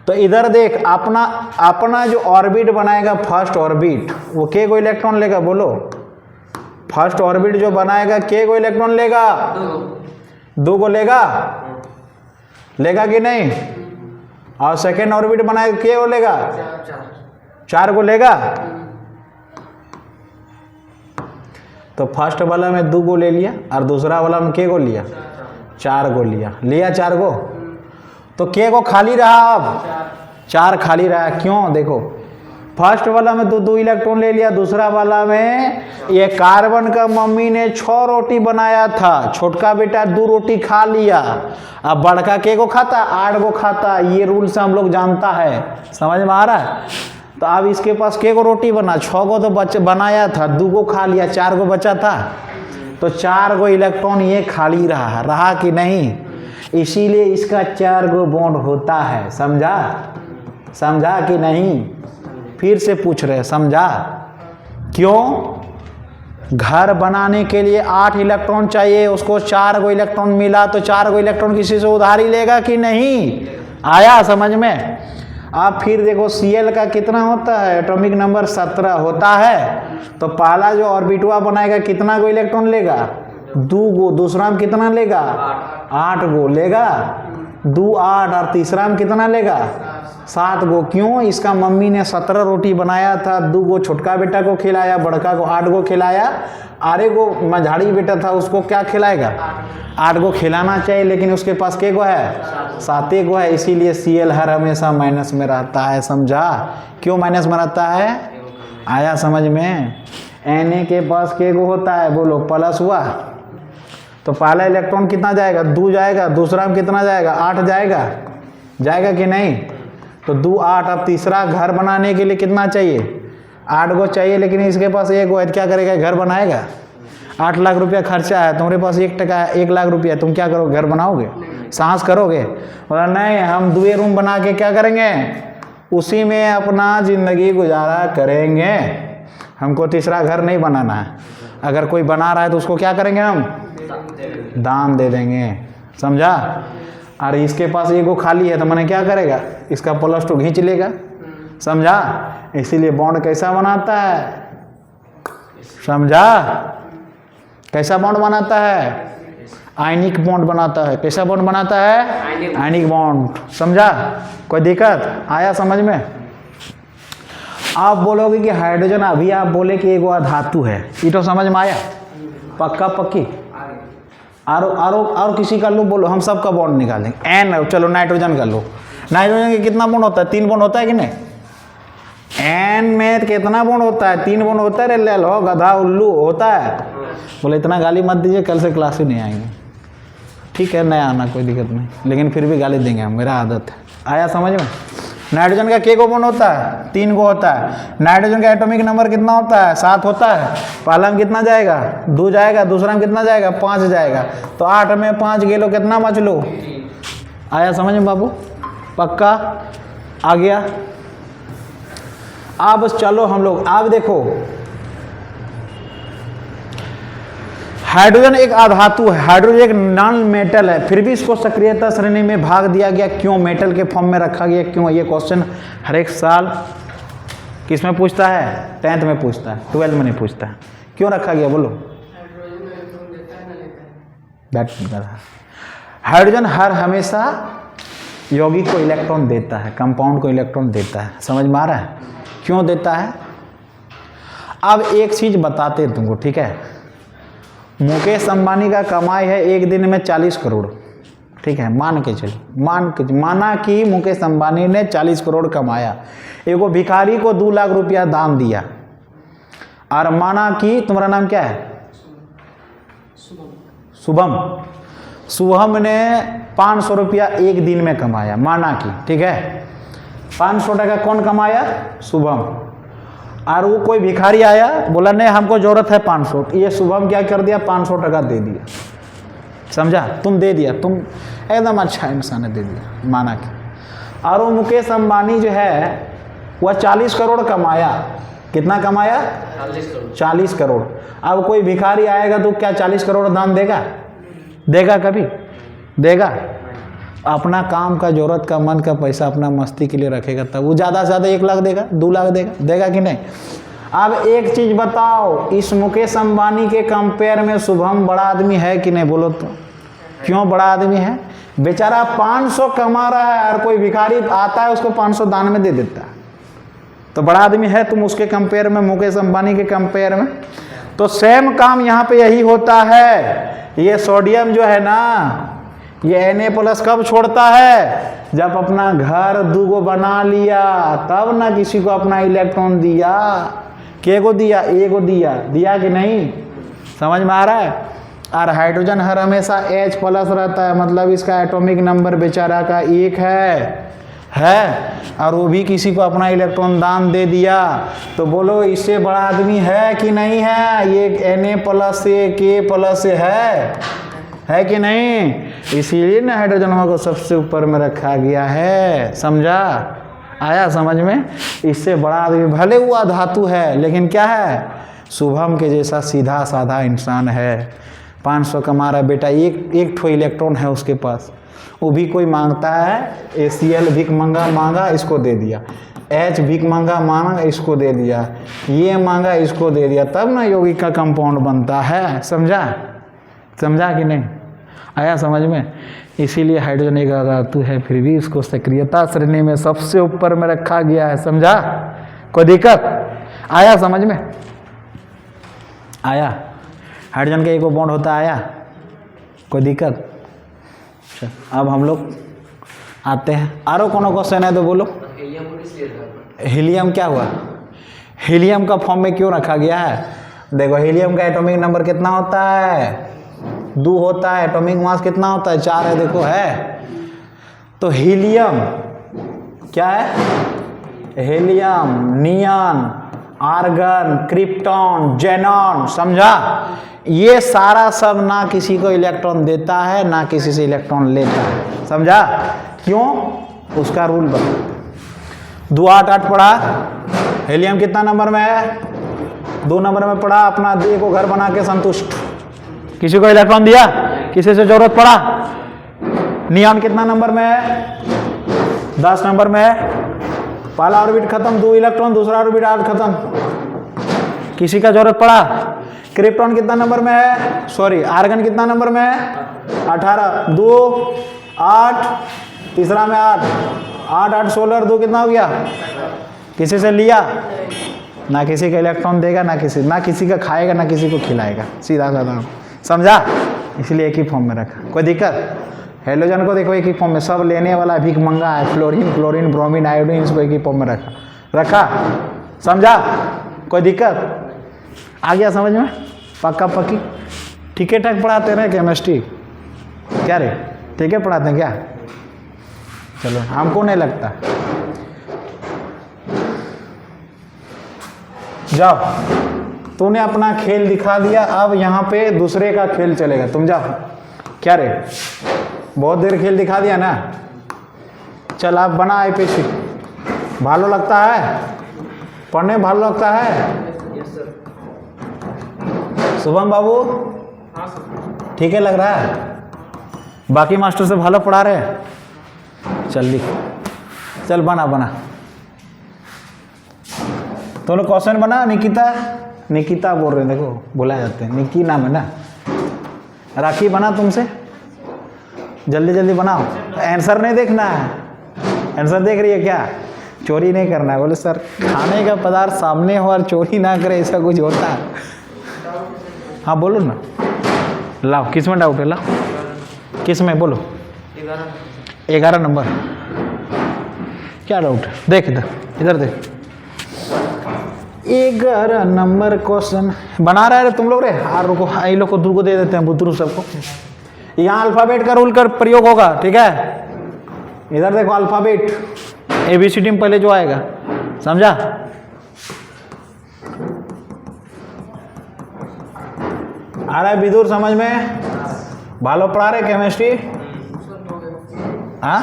Speaker 1: तो इधर देख, अपना जो ऑर्बिट बनाएगा फर्स्ट ऑर्बिट, वो K को इलेक्ट्रॉन लेगा बोलो? फर्स्ट ऑर्बिट जो बनाएगा K को इलेक्ट्रॉन लेगा? 2 को लेगा कि नहीं? और सेकेंड ऑर्बिट बनाएगा K को लेगा? 4 को लेगा। तो फर्स्ट वाला में 2 को ले लिया और दूसरा वाला में K को लिया? 4 को लिया 4 को। तो K को खाली रहा, अब 4 खाली रहा। क्यों? देखो फर्स्ट वाला में 2 इलेक्ट्रॉन ले लिया, दूसरा वाला में ये कार्बन का मम्मी ने 6 रोटी बनाया था, छोटका बेटा 2 रोटी खा लिया। अब बड़का K को खाता, 8 को खाता। ये रूल से हम लोग जानता है, समझ में आ रहा है? तो अब इसके पास K को रोटी बना, 6 को तो बनाया था, 2 को खा लिया, 4 को बचा था। तो 4 को इलेक्ट्रॉन ये खाली रहा कि नहीं? इसीलिए इसका 4 गो बॉन्ड होता है। समझा कि नहीं? फिर से पूछ रहे, समझा? क्यों? घर बनाने के लिए 8 इलेक्ट्रॉन चाहिए, उसको 4 गो इलेक्ट्रॉन मिला, तो 4 गो इलेक्ट्रॉन किसी से उधारी लेगा कि नहीं? आया समझ में? आप फिर देखो Cl का कितना होता है? एटॉमिक नंबर 17 होता है। तो पहला जो ऑर्बिटवा बनाएगा कितना गो इलेक्ट्रॉन लेगा? 2 गो। दूसरा में कितना लेगा? 8 गो लेगा। 2 8 और तीसरा में कितना लेगा? 7 गो। क्यों? इसका मम्मी ने 17 रोटी बनाया था, 2 गो छोटका बेटा को खिलाया, बड़का को 8 गो खिलाया, आरे गो मझाड़ी बेटा था उसको क्या खिलाएगा? 8 गो खिलाना चाहिए, लेकिन उसके पास के गो है? 7 गो है। इसीलिए Cl हर हमेशा माइनस में रहता है। समझा? क्यों माइनस में रहता है? आया समझ में? Na के पास के गो होता है बोलो? प्लस हुआ। तो पहला इलेक्ट्रॉन कितना जाएगा? 2 जाएगा। दूसरा में कितना जाएगा? 8 जाएगा कि नहीं? तो 2 8। अब तीसरा घर बनाने के लिए कितना चाहिए? 8 गो चाहिए, लेकिन इसके पास 1 गो है। क्या करेगा? घर बनाएगा। 8 लाख रुपया खर्चा है, तुम्हारे पास 1 लाख रुपया, तुम क्या करोगे? घर बनाओगे? सांस करोगे? बोला नहीं, हम 2 रूम बना के क्या करेंगे? उसी में अपना ज़िंदगी गुजारा करेंगे। हमको तीसरा घर नहीं बनाना है। अगर कोई बना रहा है तो उसको क्या करेंगे? हम दान दे देंगे। समझा? और इसके पास 1 गो खाली है, तो मैंने क्या करेगा? इसका +2 खींच लेगा। समझा? इसीलिए बॉन्ड कैसा बनाता है? समझा? कैसा बॉन्ड बनाता है? आयनिक बॉन्ड बनाता है। कैसा बॉन्ड बनाता है? Ionic bond. समझा? कोई दिक्कत आया समझ में? आप बोलोगे कि हाइड्रोजन, अभी आप बोले कि एक धातु है, ये तो समझ में आया? पक्का पक्की? और किसी का लो बोलो, हम सब का बॉन्ड निकालेंगे। एन चलो नाइट्रोजन का लो। नाइट्रोजन के कितना बॉन्ड होता है? 3 बॉन्ड होता है कि नहीं? एन में कितना बॉन्ड होता है? 3 बॉन्ड होता है। रे ले लो गधा उल्लू, होता है। बोले इतना गाली मत दीजिए, कल से क्लास ही नहीं आएंगे। ठीक है, नहीं आना कोई दिक्कत नहीं, लेकिन फिर भी गाली देंगे हम, मेरा आदत है। आया समझ में? नाइट्रोजन का के गो बॉन्ड होता है? 3 गो होता है। नाइट्रोजन का एटॉमिक नंबर कितना होता है? 7 होता है। पहला में कितना जाएगा? 2 जाएगा। दूसरा में कितना जाएगा? 5 जाएगा। तो 8 में 5 गेलो, कितना बच लो? आया समझ में बाबू? पक्का आ गया? अब चलो हम लोग, आप देखो हाइड्रोजन एक अधातु है, हाइड्रोजन एक नॉन मेटल है, फिर भी इसको सक्रियता श्रेणी में भाग दिया गया। क्यों मेटल के फॉर्म में रखा गया? क्यों? ये क्वेश्चन हर एक साल किस में पूछता है? 10th में पूछता है, 12th में नहीं पूछता है। क्यों रखा गया बोलो?
Speaker 2: हाइड्रोजन इलेक्ट्रॉन देता है ना लेता है?
Speaker 1: बैठ कर हाइड्रोजन हर हमेशा यौगिक को इलेक्ट्रॉन देता है, कंपाउंड को इलेक्ट्रॉन देता है। समझ में आ रहा है क्यों देता है? अब एक चीज बताते हैं तुमको, ठीक है? मुकेश अंबानी का कमाई है एक दिन में 40 करोड़, ठीक है? मान के चलिए, माना कि मुकेश अंबानी ने 40 करोड़ कमाया, एगो भिखारी को 2 लाख रुपया दान दिया, और माना कि तुम्हारा नाम क्या है? शुभम ने 500 रुपया एक दिन में कमाया, माना कि, ठीक है? 500 टका कौन कमाया? शुभम। और वो कोई भिखारी आया, बोला नहीं हमको जरूरत है 500, ये शुभम क्या कर दिया? 500 टका दे दिया। समझा? तुम दे दिया, तुम एकदम अच्छा इंसान है, दे दिया, माना कि। और वो मुकेश अंबानी जो है वह 40 करोड़ कमाया। कितना कमाया? 40 करोड़। अब कोई भिखारी आएगा तो क्या 40 करोड़ दान देगा? देगा? कभी देगा? अपना काम का, जरूरत का, मन का पैसा अपना मस्ती के लिए रखेगा, तब वो ज़्यादा से ज़्यादा 1 लाख देगा, 2 लाख देगा, देगा कि नहीं? अब एक चीज़ बताओ, इस मुकेश अंबानी के कंपेयर में शुभम बड़ा आदमी है कि नहीं? बोलो तो। क्यों बड़ा आदमी है? बेचारा 500 कमा रहा है और कोई भिखारी आता है उसको 500 दान में दे देता है, तो बड़ा आदमी है तुम उसके कंपेयर में, मुकेश अंबानी के कंपेयर में। तो सेम काम यहाँ पे यही होता है। ये सोडियम जो है ना, ये Na+ कब छोड़ता है? जब अपना घर 2 बना लिया, तब ना किसी को अपना इलेक्ट्रॉन दिया। के को दिया? एगो दिया। दिया कि नहीं? समझ में आ रहा है? और हाइड्रोजन हर हमेशा H+ रहता है, मतलब इसका एटॉमिक नंबर बेचारा का 1 है, और वो भी किसी को अपना इलेक्ट्रॉन दान दे दिया। तो बोलो इससे बड़ा आदमी है कि नहीं है? ये Na+ से K+ से है कि नहीं? इसीलिए ना हाइड्रोजन को सबसे ऊपर में रखा गया है। समझा? आया समझ में? इससे बड़ा आदमी भले हुआ धातु है, लेकिन क्या है? शुभम के जैसा सीधा साधा इंसान है। 500 कमा रहा बेटा, एक ठो इलेक्ट्रॉन है उसके पास, वो भी कोई मांगता है, ACL भीख मांगा इसको दे दिया, H भीख मांगा इसको दे दिया, ये मांगा इसको दे दिया, तब ना यौगिक का कंपाउंड बनता है। समझा? समझा कि नहीं? आया समझ में? इसीलिए हाइड्रोजन एक धातु है, फिर भी इसको सक्रियता श्रेणी में सबसे ऊपर में रखा गया है। समझा? कोई दिक्कत? आया समझ में? आया? हाइड्रोजन का एक बॉन्ड होता आया? कोई दिक्कत? अब हम लोग आते हैं, आरो कोनो क्वेश्चन है तो बोलो। हीलियम क्या हुआ? हीलियम का फॉर्म में क्यों रखा गया है? देखो हीलियम का एटॉमिक नंबर कितना होता है? 2 होता है। एटॉमिक मास कितना होता है? 4 है। देखो है। तो हीलियम क्या है? Helium, neon, argon, krypton, xenon. समझा? ये सारा सब ना किसी को इलेक्ट्रॉन देता है, ना किसी से इलेक्ट्रॉन लेता है। समझा? क्यों? उसका रूल बता। 2 8 8 पढ़ा। हीलियम कितना नंबर में है? 2 नंबर में पढ़ा। अपना देह को घर बना के संतुष्ट, किसी को इलेक्ट्रॉन दिया, किसी से जरूरत पड़ा। नियॉन कितना नंबर में है? 10 नंबर में है। पहला ऑर्बिट खत्म, 2 इलेक्ट्रॉन, दूसरा ऑर्बिट 8 खत्म, किसी का जरूरत पड़ा। क्रिप्टॉन कितना नंबर में है? सॉरी, आर्गन कितना नंबर में है? 18, 2 8, तीसरा में 8 8 8 16, 2 कितना हो गया? किसी से लिया, ना किसी का इलेक्ट्रॉन देगा, ना किसी का खाएगा, ना किसी को खिलाएगा। सीधा साधा। समझा? इसलिए एक ही फॉर्म में रखा। कोई दिक्कत? हेलोजन को देखो एक ही फॉर्म में, सब लेने वाला भीख मंगा है। फ्लोरीन, क्लोरीन, ब्रोमीन, आयोडीन, इसको एक ही फॉर्म में रखा। समझा? कोई दिक्कत? आ गया समझ में? पक्का पक्की? ठीक है ठाक पढ़ाते हैं केमिस्ट्री? क्या रे, ठीक है पढ़ाते हैं क्या? चलो, हमको नहीं लगता। जाओ, तूने अपना खेल दिखा दिया, अब यहाँ पे दूसरे का खेल चलेगा। तुम जाओ। क्या रे, बहुत देर खेल दिखा दिया ना। चल आप बना IPC। भालो लगता है पढ़ने? भालो लगता है? शुभम बाबू ठीक है लग रहा है? बाकी मास्टर से भालो पढ़ा रहे? चल लिख, चल बना। दोनों क्वेश्चन बना। निकिता निकिता बोल रहे हैं, देखो बुलाए जाते हैं, निकी नाम है ना। राखी बना तुमसे, जल्दी जल्दी बनाओ, आंसर नहीं देखना है। आंसर देख रही है क्या? चोरी नहीं करना है। बोले सर खाने का पदार्थ सामने हो और चोरी ना करे, ऐसा कुछ होता है? हाँ बोलो ना, लाओ किस में डाउट है, लाओ किस में बोलो। 11 नंबर क्या डाउट है? देख इधर, इधर देख, 11 नंबर क्वेश्चन बना रहा है तुम लोग रे। हाँ रुको, आई लोग को दूर को दे देते हैं, बुद्धरू सबको। यहाँ अल्फाबेट का रूल कर प्रयोग होगा, ठीक है? इधर देखो अल्फाबेट, ABCD में पहले जो आएगा, समझा? आ रहा है विदुर समझ में? भालो पढ़ा रहे केमिस्ट्री? हाँ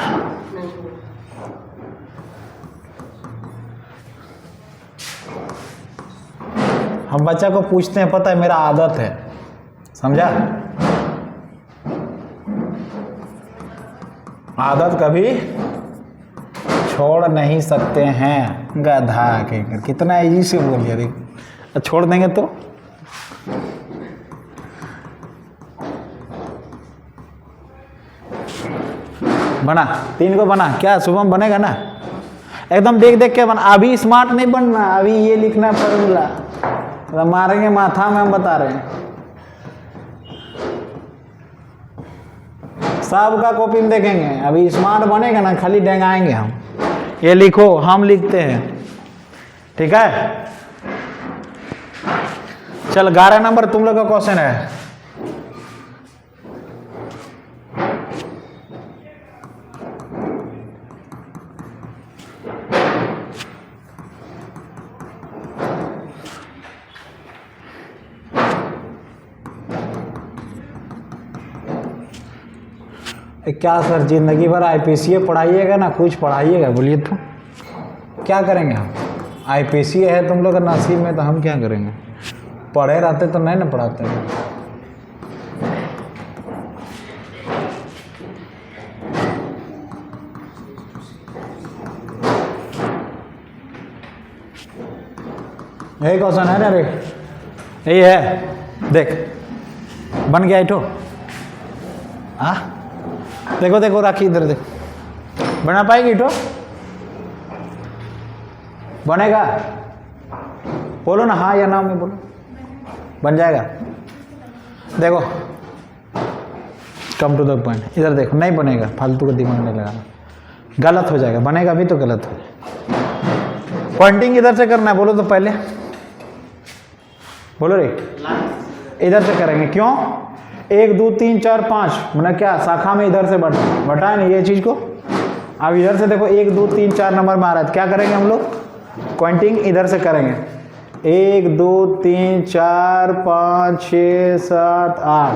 Speaker 1: हम बच्चा को पूछते हैं, पता है मेरा आदत है, समझा? आदत कभी छोड़ नहीं सकते हैं, गधा के। कितना इजी से बोल दिया, देख छोड़ देंगे तो। बना 3 को बना, क्या शुभम बनेगा ना? एकदम देख देख के बना। अभी स्मार्ट नहीं बनना, अभी ये लिखना फॉर्मूला, तो मारेंगे माथा में, हम बता रहे हैं। सबका कॉपी में देखेंगे, अभी स्मार्ट बनेगा ना, खाली डेंगाएंगे हम। ये लिखो, हम लिखते हैं, ठीक है? चल 11 नंबर तुम लोग का क्वेश्चन है। क्या सर जिंदगी भर IPCA पढ़ाइएगा ना, कुछ पढ़ाइएगा? बोलिए तो क्या करेंगे हम? IPCA है तुम लोग का नसीब में, तो हम क्या करेंगे? पढ़े रहते तो नहीं ना पढ़ाते हैं। यही क्वेश्चन है ना रे, यही है। देख बन गया इठो। हाँ देखो देखो, राखी इधर देखो, बना पाएगी इठो? बनेगा? बोलो ना हाँ या ना में बोलो, बन जाएगा। देखो कम टू द पॉइंट, इधर देखो, नहीं बनेगा, फालतू का दिमाग नहीं लगाना, गलत हो जाएगा। बनेगा भी तो गलत हो जाएगा। पॉइंटिंग इधर से करना है, बोलो तो पहले बोलो रे। इधर से करेंगे, क्यों? 1 2 3 4 5 मतलब क्या, शाखा में इधर से बटा है ना ये चीज को। अब इधर से देखो 1 2 3 4 नंबर में आ रहा है, क्या करेंगे हम लोग? पॉइंटिंग इधर से करेंगे। 1 2 3 4 5 6 7 8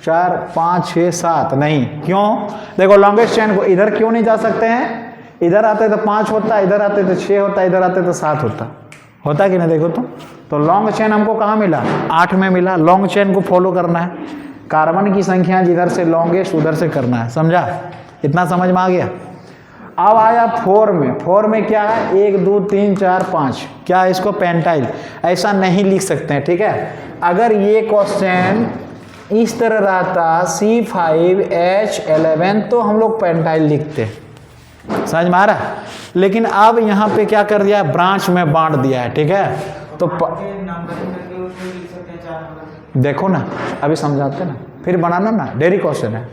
Speaker 1: 4 5 6 7 नहीं, क्यों? देखो लॉन्गेस्ट चेन को इधर क्यों नहीं जा सकते हैं? इधर आते तो 5 होता, इधर आते तो 6 होता, इधर आते तो 7 होता कि नहीं? देखो तो लॉन्ग चेन हमको कहाँ मिला? 8 में मिला। लॉन्ग चेन को फॉलो करना है, कार्बन की संख्या जिधर से लॉन्गेस्ट उधर से करना है, समझा? इतना समझ में आ गया? अब आया 4 में। 4 में क्या है? 1 2 3 4 5, क्या है इसको? पेंटाइल। ऐसा नहीं लिख सकते हैं, ठीक है? अगर ये क्वेश्चन इस तरह रहता C5H11 तो हम लोग पेंटाइल लिखते, समझ में आ रहा है? लेकिन अब यहाँ पे क्या कर दिया? ब्रांच में बांट दिया है, ठीक है? तो देखो ना, अभी समझाते ना, फिर बनाना ना, डेरी क्वेश्चन है।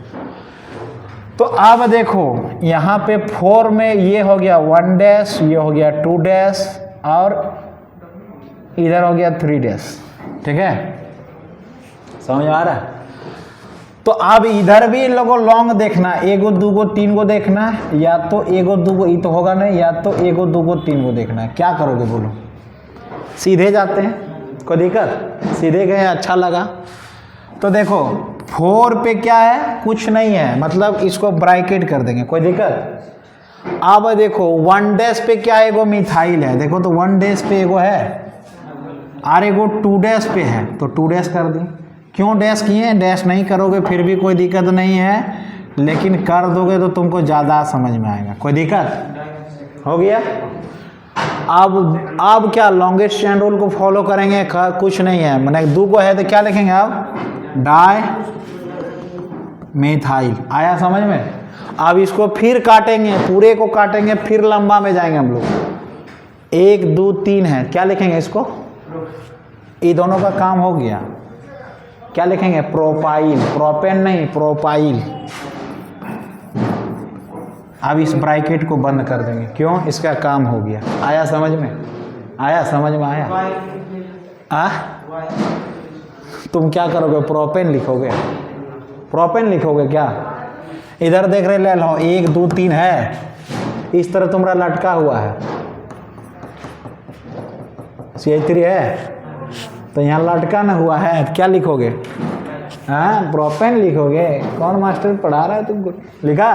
Speaker 1: तो अब देखो यहाँ पे 4 में ये हो गया 1 डैश, ये हो गया 2 डैश, और इधर हो गया 3 डैश, ठीक है? समझ आ रहा है? तो अब इधर भी इन लोगों लॉन्ग देखना, 1 2 3 को देखना, या तो 1 2 ये तो होगा नहीं, या तो 1 2 3 को देखना है। क्या करोगे बोलो? सीधे जाते हैं, कोई दिक्कत? सीधे गए, अच्छा लगा। तो देखो 4 पे क्या है? कुछ नहीं है, मतलब इसको ब्रैकेट कर देंगे, कोई दिक्कत? अब देखो 1 डैश पे क्या है? एगो मिथाइल है, देखो तो 1 डैश पे एगो है, और एगो 2 डैश पे है, तो 2 डैश कर दी। क्यों डैश किए? डैश नहीं करोगे फिर भी कोई दिक्कत नहीं है, लेकिन कर दोगे तो तुमको ज़्यादा समझ में आएगा। कोई दिक्कत? हो गया? अब क्या लॉन्गेस्ट चेन रूल को फॉलो करेंगे? कुछ नहीं है, मैंने 2 को है तो क्या लिखेंगे अब? Di methyl. आया समझ में? अब इसको फिर काटेंगे, पूरे को काटेंगे, फिर लंबा में जाएंगे हम लोग। 1 2 3 है, क्या लिखेंगे इसको? ये दोनों का काम हो गया। क्या लिखेंगे? प्रोपाइल, प्रोपेन नहीं, प्रोपाइल। अब इस ब्रैकेट को बंद कर देंगे, क्यों? इसका काम हो गया। आया समझ में? आया समझ में? आया? तुम क्या करोगे? प्रोपेन लिखोगे? प्रोपेन लिखोगे क्या? इधर देख रहे, ले लो, 1 2 3 है, इस तरह तुम्हारा लटका हुआ है, CH3 है, तो यहाँ लटका ना हुआ है, क्या लिखोगे? हाँ, प्रोपेन लिखोगे। कौन मास्टर पढ़ा रहा है तुमको? लिखा?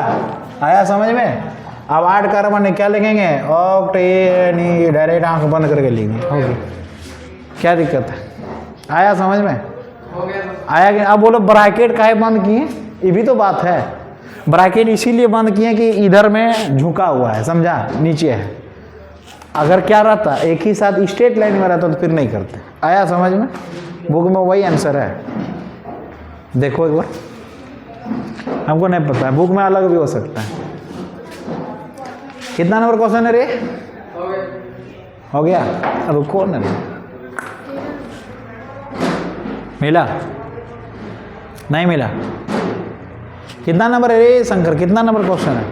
Speaker 1: आया समझ में? अब 8 कार्बन है, क्या लिखेंगे? ऑक्टेन, डायरेक्ट आंख बंद करके लिखेंगे, हो गया। क्या दिक्कत है? आया समझ में?
Speaker 2: हो गया।
Speaker 1: आया कि? अब बोलो ब्रैकेट काहे बंद किए? ये भी तो बात है। ब्रैकेट इसीलिए बंद किए कि इधर में झुका हुआ है, समझा? नीचे है। अगर क्या रहता, एक ही साथ स्ट्रेट लाइन में रहता तो फिर नहीं करते। आया समझ में? बुक में वही आंसर है, देखो एक बार। हमको नहीं पता है, बुक में अलग भी हो सकता है। कितना नंबर क्वेश्चन है रे?
Speaker 2: हो गया।
Speaker 1: हो गया? रुको ना रे, मिला? नहीं मिला? कितना नंबर है रे शंकर? कितना नंबर क्वेश्चन है?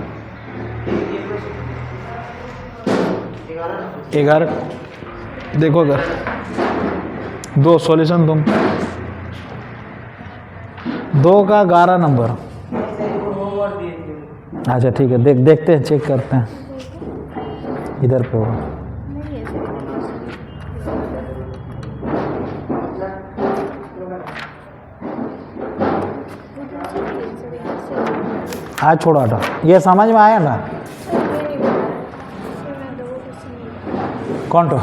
Speaker 1: 11। देखो अगर 2 सॉल्यूशन तुम 2 का 11 नंबर। अच्छा ठीक है, देखते हैं, चेक करते हैं। इधर पे होगा। आज छोड़ा था, ये समझ में आया ना? कौन तो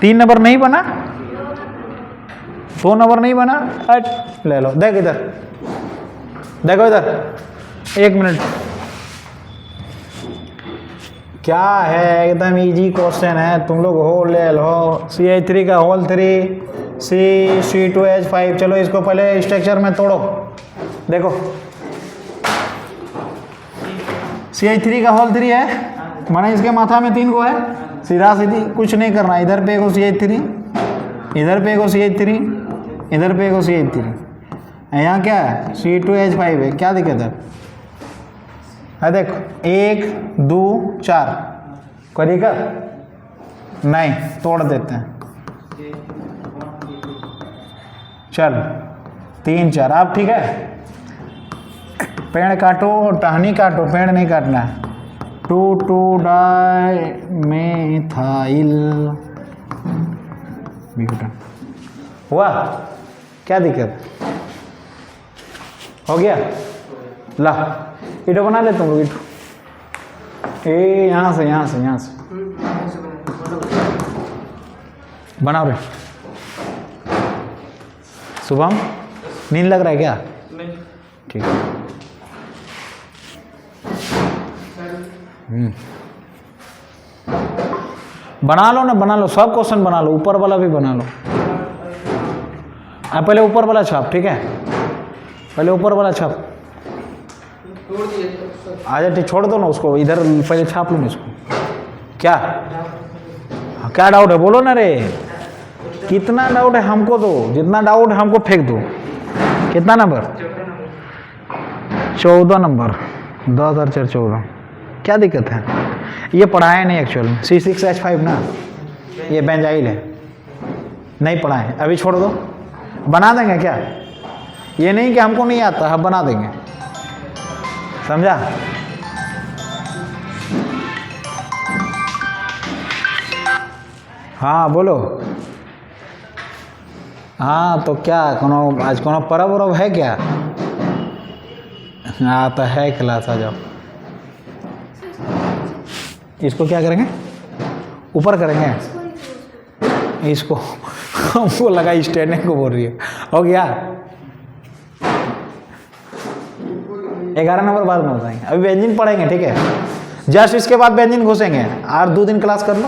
Speaker 1: 3 नंबर नहीं बना? 2 नंबर नहीं बना? हट, ले लो, देख इधर, देखो इधर, 1 मिनट। क्या है, एकदम इजी क्वेश्चन है, तुम लोग हो ले लो। CH3 का होल 3 C2H5। चलो इसको पहले स्ट्रक्चर में तोड़ो, देखो। CH3 का होल 3 है, माना इसके माथा में 3 को है, सीधा सीधी कुछ नहीं करना। इधर पे को CH3, इधर पे को CH3, इधर पे को CH3, यहाँ क्या है? C2H5 है। क्या दिक्कत है? देखो 1 2 4, कोई दिक्कत नहीं? तोड़ देते हैं, चल 3 4। अब ठीक है, पेड़ काटो, टहनी काटो, पेड़ नहीं काटना है। 2 डाई मिथाइल ब्यूटेन हुआ? क्या दिक्कत? हो गया? ला इटो बना ले तुम लोग, इटो यहाँ से बनाओ रे। शुभम, नींद लग रहा है क्या? ठीक है। बना लो ना, बना लो, सब क्वेश्चन बना लो, ऊपर वाला भी बना लो। पहले ऊपर वाला छाप, ठीक है? पहले ऊपर वाला छाप। आजा ठीक, छोड़ दो ना उसको, इधर पहले छाप लो ना इसको। क्या क्या डाउट है? बोलो ना रे, कितना डाउट है हमको दो, जितना डाउट है हमको फेंक दो। कितना नंबर? 14 नंबर, 10 और 4 14। क्या दिक्कत है? ये पढ़ाया नहीं एक्चुअल में, C6H5 ना, ये बेंजाइल है, नहीं पढ़ाए, अभी छोड़ दो। बना देंगे क्या? ये नहीं कि हमको नहीं आता, हम बना देंगे, समझा? हाँ बोलो। हाँ तो क्या आज कोनो पर्व वर्व है क्या? हाँ तो है क्लास, आ जाओ। इसको क्या करेंगे? ऊपर करेंगे इसको। हमको लगा स्टैंड को बोल रही है। हो गया? 11 नंबर बाद में बताएंगे, अभी व्यंजन पढ़ेंगे, ठीक है? जस्ट इसके बाद बेंजीन घुसेंगे और 2 दिन क्लास कर लो।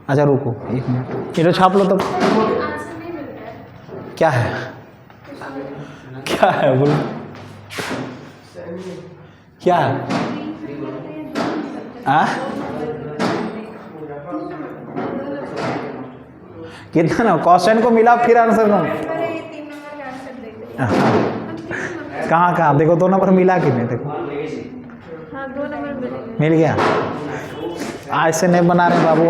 Speaker 1: अच्छा रुको 1 मिनट, ये तो छाप लो तब।
Speaker 2: आंसर नहीं मिलता है।
Speaker 1: क्या है क्या है बोलो, क्या है? कितना ना क्वेश्चन को मिला फिर आंसर दो।
Speaker 2: 3 नंबर का आंसर देंगे।
Speaker 1: कहाँ देखो 2 नंबर मिला कि नहीं, देखो
Speaker 2: हाँ 2 नंबर मिलेंगे।
Speaker 1: मिल गया। आज से नहीं बना रहे बाबू,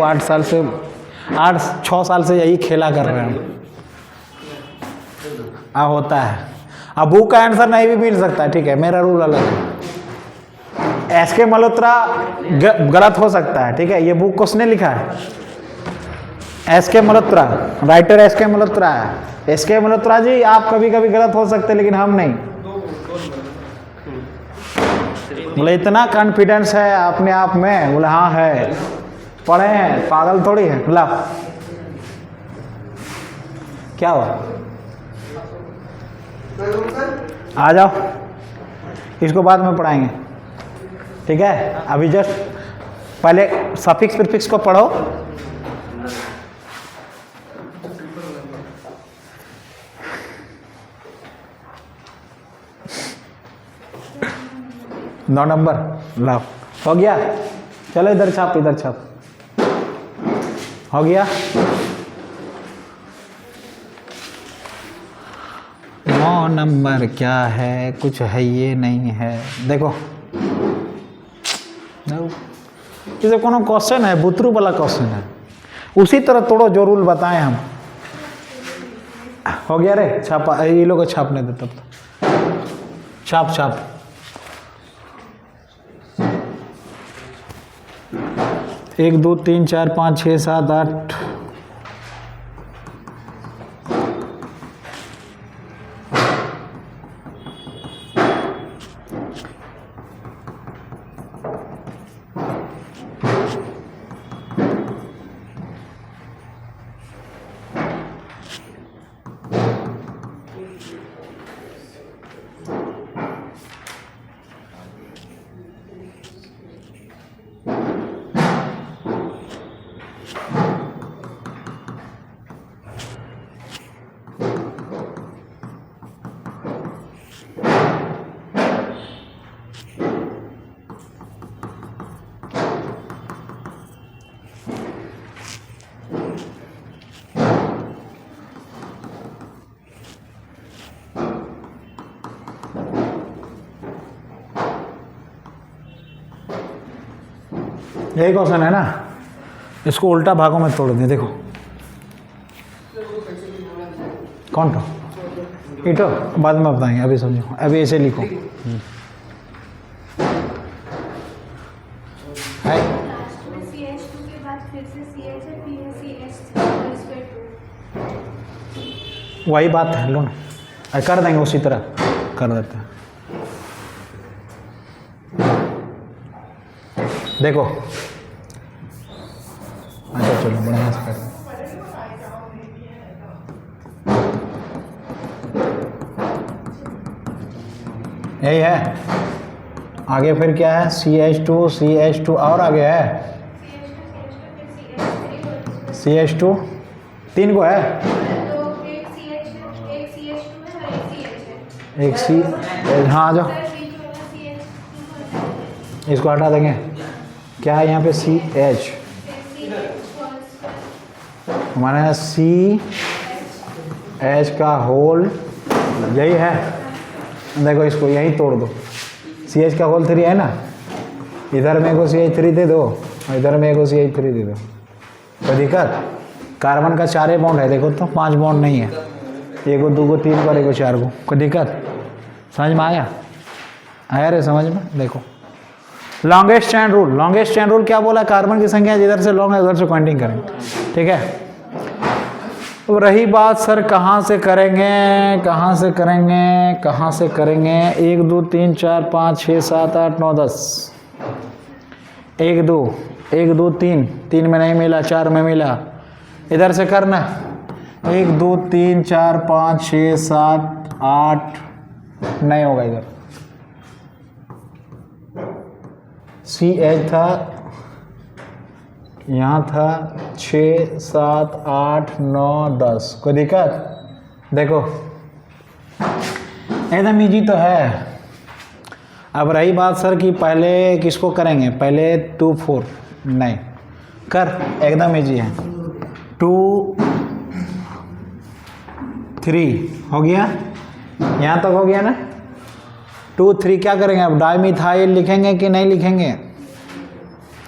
Speaker 1: 6 साल से यही खेला कर रहे हैं। होता है। अब बुक का आंसर नहीं भी मिल सकता है, ठीक है, मेरा रूल अलग है। एस के मल्होत्रा गलत हो सकता है, ठीक है, ये बुक किसने लिखा है? एस के मल्होत्रा, राइटर एस के मल्होत्रा है। एस के मल्होत्रा जी आप कभी कभी गलत हो सकते हैं लेकिन हम नहीं। बोले इतना कॉन्फिडेंस है अपने आप में, बोले हाँ है, पढ़े हैं, पागल थोड़ी है। बोला क्या हुआ, आ जाओ, इसको बाद में पढ़ाएंगे, ठीक है। अभी जस्ट पहले सफिक्स प्रीफिक्स को पढ़ो। नौ नंबर लाओ, हो गया। चलो इधर छाप, इधर छाप, हो गया। 9 नंबर क्या है, कुछ है ये नहीं है। देखो इसे कोनो क्वेश्चन है, बुतरू वाला क्वेश्चन है, उसी तरह तोड़ो जो रूल बताएं हम। हो गया रे, छापा, ये लोग को छापने दे तब तक। छाप छाप, एक 2 3 4 5 6 7 8। यही क्वेश्चन है ना, इसको उल्टा भागों में तोड़ दें। देखो कौन था इटो, बाद में बताएंगे, अभी समझो, अभी ऐसे लिखो। है
Speaker 2: CH2 के बाद फिर से CH है, फिर है CH2।
Speaker 1: वही बात है, लो ना, कर देंगे उसी तरह कर देते हैं। देखो अच्छा चलो बढ़िया से कर, यही है। आगे फिर क्या है, CH2 और आगे है CH2, 3 को है, एक C, हाँ आ जाओ, इसको हटा देंगे। क्या है यहाँ पे CH, हमारे यहाँ CH का होल यही है। देखो इसको यही तोड़ दो, CH का होल 3 है ना, इधर में को CH3 दे दो और इधर में को CH3 दे दो, कोई दिक्कत? कार्बन का 4 बॉन्ड है, देखो तो 5 बॉन्ड नहीं है, 1 2 3 को 1 4 को, कोई दिक्कत? समझ में आया रे, समझ में? देखो longest chain rule, longest chain rule क्या बोला, कार्बन की संख्या जिधर से लॉन्ग है उधर से काउंटिंग करेंगे, ठीक है। तो रही बात सर कहाँ से करेंगे, कहाँ से करेंगे, कहाँ से करेंगे, 1 2 3 4 5 6 7 8 9 10, 1 2 3 में नहीं मिला, 4 में मिला, इधर से करना 1 2 3 4 5 6 7 8, नहीं होगा इधर, CH था, यहाँ था 6 7 8 9 10। कोई दिक्कत? देखो एकदम इजी तो है। अब रही बात सर कि पहले किसको करेंगे, पहले 2 4 नहीं कर, एकदम इजी है। 2 3 हो गया, यहाँ तक हो गया ना। 2 3 क्या करेंगे अब, डाइमिथाइल लिखेंगे कि नहीं लिखेंगे?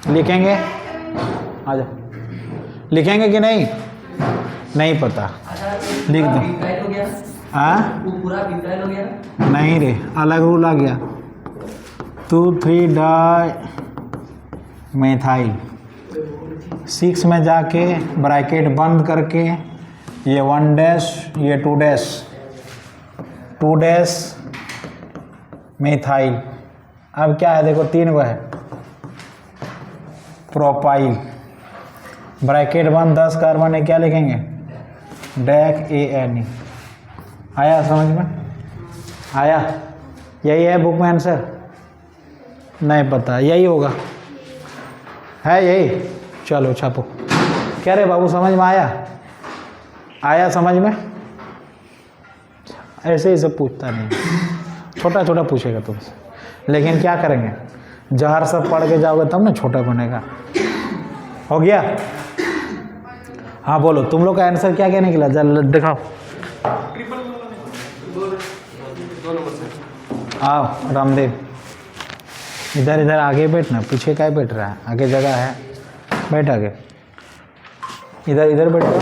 Speaker 1: लिखेंगे, आ जाओ, लिखेंगे कि नहीं? नहीं पता, लिख दो। हाँ
Speaker 3: पूरा बिटाइल हो गया।
Speaker 1: नहीं रे, अलग रूल आ गया। 2 3 डाई मेथाइल, 6 में जाके ब्रैकेट बंद करके ये 1 डैश, ये 2 डैश, 2 डैश मेथाइल। अब क्या है देखो, 3 गो है, प्रोपाइल, ब्रैकेट बंद 10 कार्बन है, क्या लिखेंगे? Dec ANE। आया समझ में? आया? यही है बुक में आंसर? नहीं पता, यही होगा, है यही? चलो छापो। क्या रे बाबू, समझ में आया? आया समझ में? ऐसे ही सब पूछता नहीं, छोटा छोटा पूछेगा तुमसे, लेकिन क्या करेंगे, जहर सब पढ़ के जाओगे तब ना छोटा बनेगा। हो गया? हाँ बोलो, तुम लोग का आंसर क्या क्या निकला, जरा दिखाओ। आओ रामदेव, इधर इधर आगे बैठना, पीछे क्या बैठ रहा है, आगे जगह है, बैठ आगे, इधर इधर बैठ जाओ,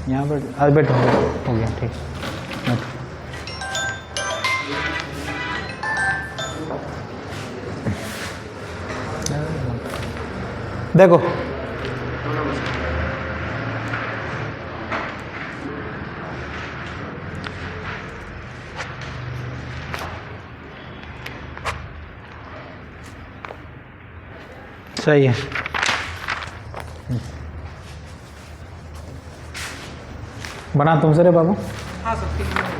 Speaker 1: यहाँ बैठ, आज बैठो, हो गया ठीक, बैठो। देखो सही है, बना तुमसे रे बाबू।
Speaker 3: हाँ सब ठीक है।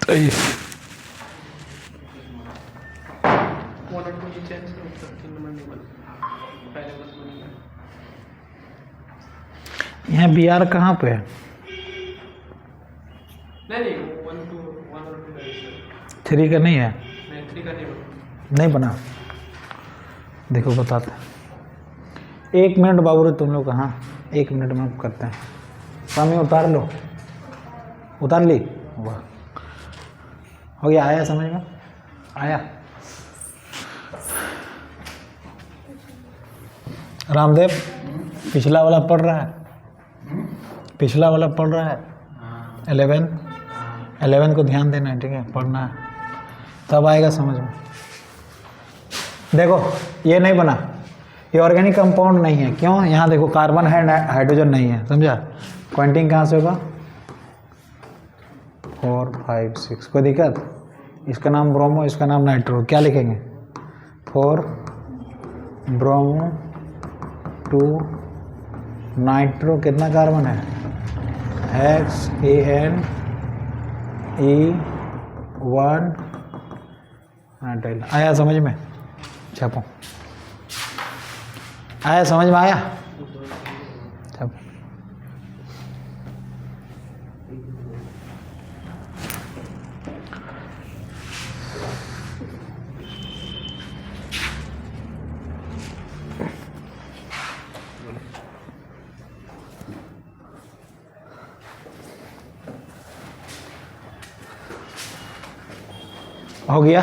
Speaker 1: सही यहाँ BR कहाँ पे है?
Speaker 3: नहीं 1 2 1 और 2
Speaker 1: 3 का नहीं है,
Speaker 3: नहीं 3 का नहीं बना।
Speaker 1: नहीं बना। देखो बताते हैं, 1 मिनट बाबू रे तुम लोग, हाँ 1 मिनट में करते हैं। स्वामी उतार लो, उतार ली, वाह हो गया। आया समझ में? आया? रामदेव पिछला वाला पढ़ रहा है, पिछला वाला पढ़ रहा है, 11 को ध्यान देना है, ठीक है, पढ़ना है, तब आएगा समझ में। देखो ये नहीं बना, ये ऑर्गेनिक कंपाउंड नहीं है, क्यों? यहाँ देखो कार्बन है, हाइड्रोजन नहीं है, समझा? क्वांटिंग कहाँ से होगा? 4 5 6, कोई दिक्कत? इसका नाम ब्रोमो, इसका नाम नाइट्रो, क्या लिखेंगे? 4 ब्रोमो 2 नाइट्रो, कितना कार्बन है? HANE 1 nitrile. आया समझ में? छापो, आया समझ में? आया? छापो। हो गया?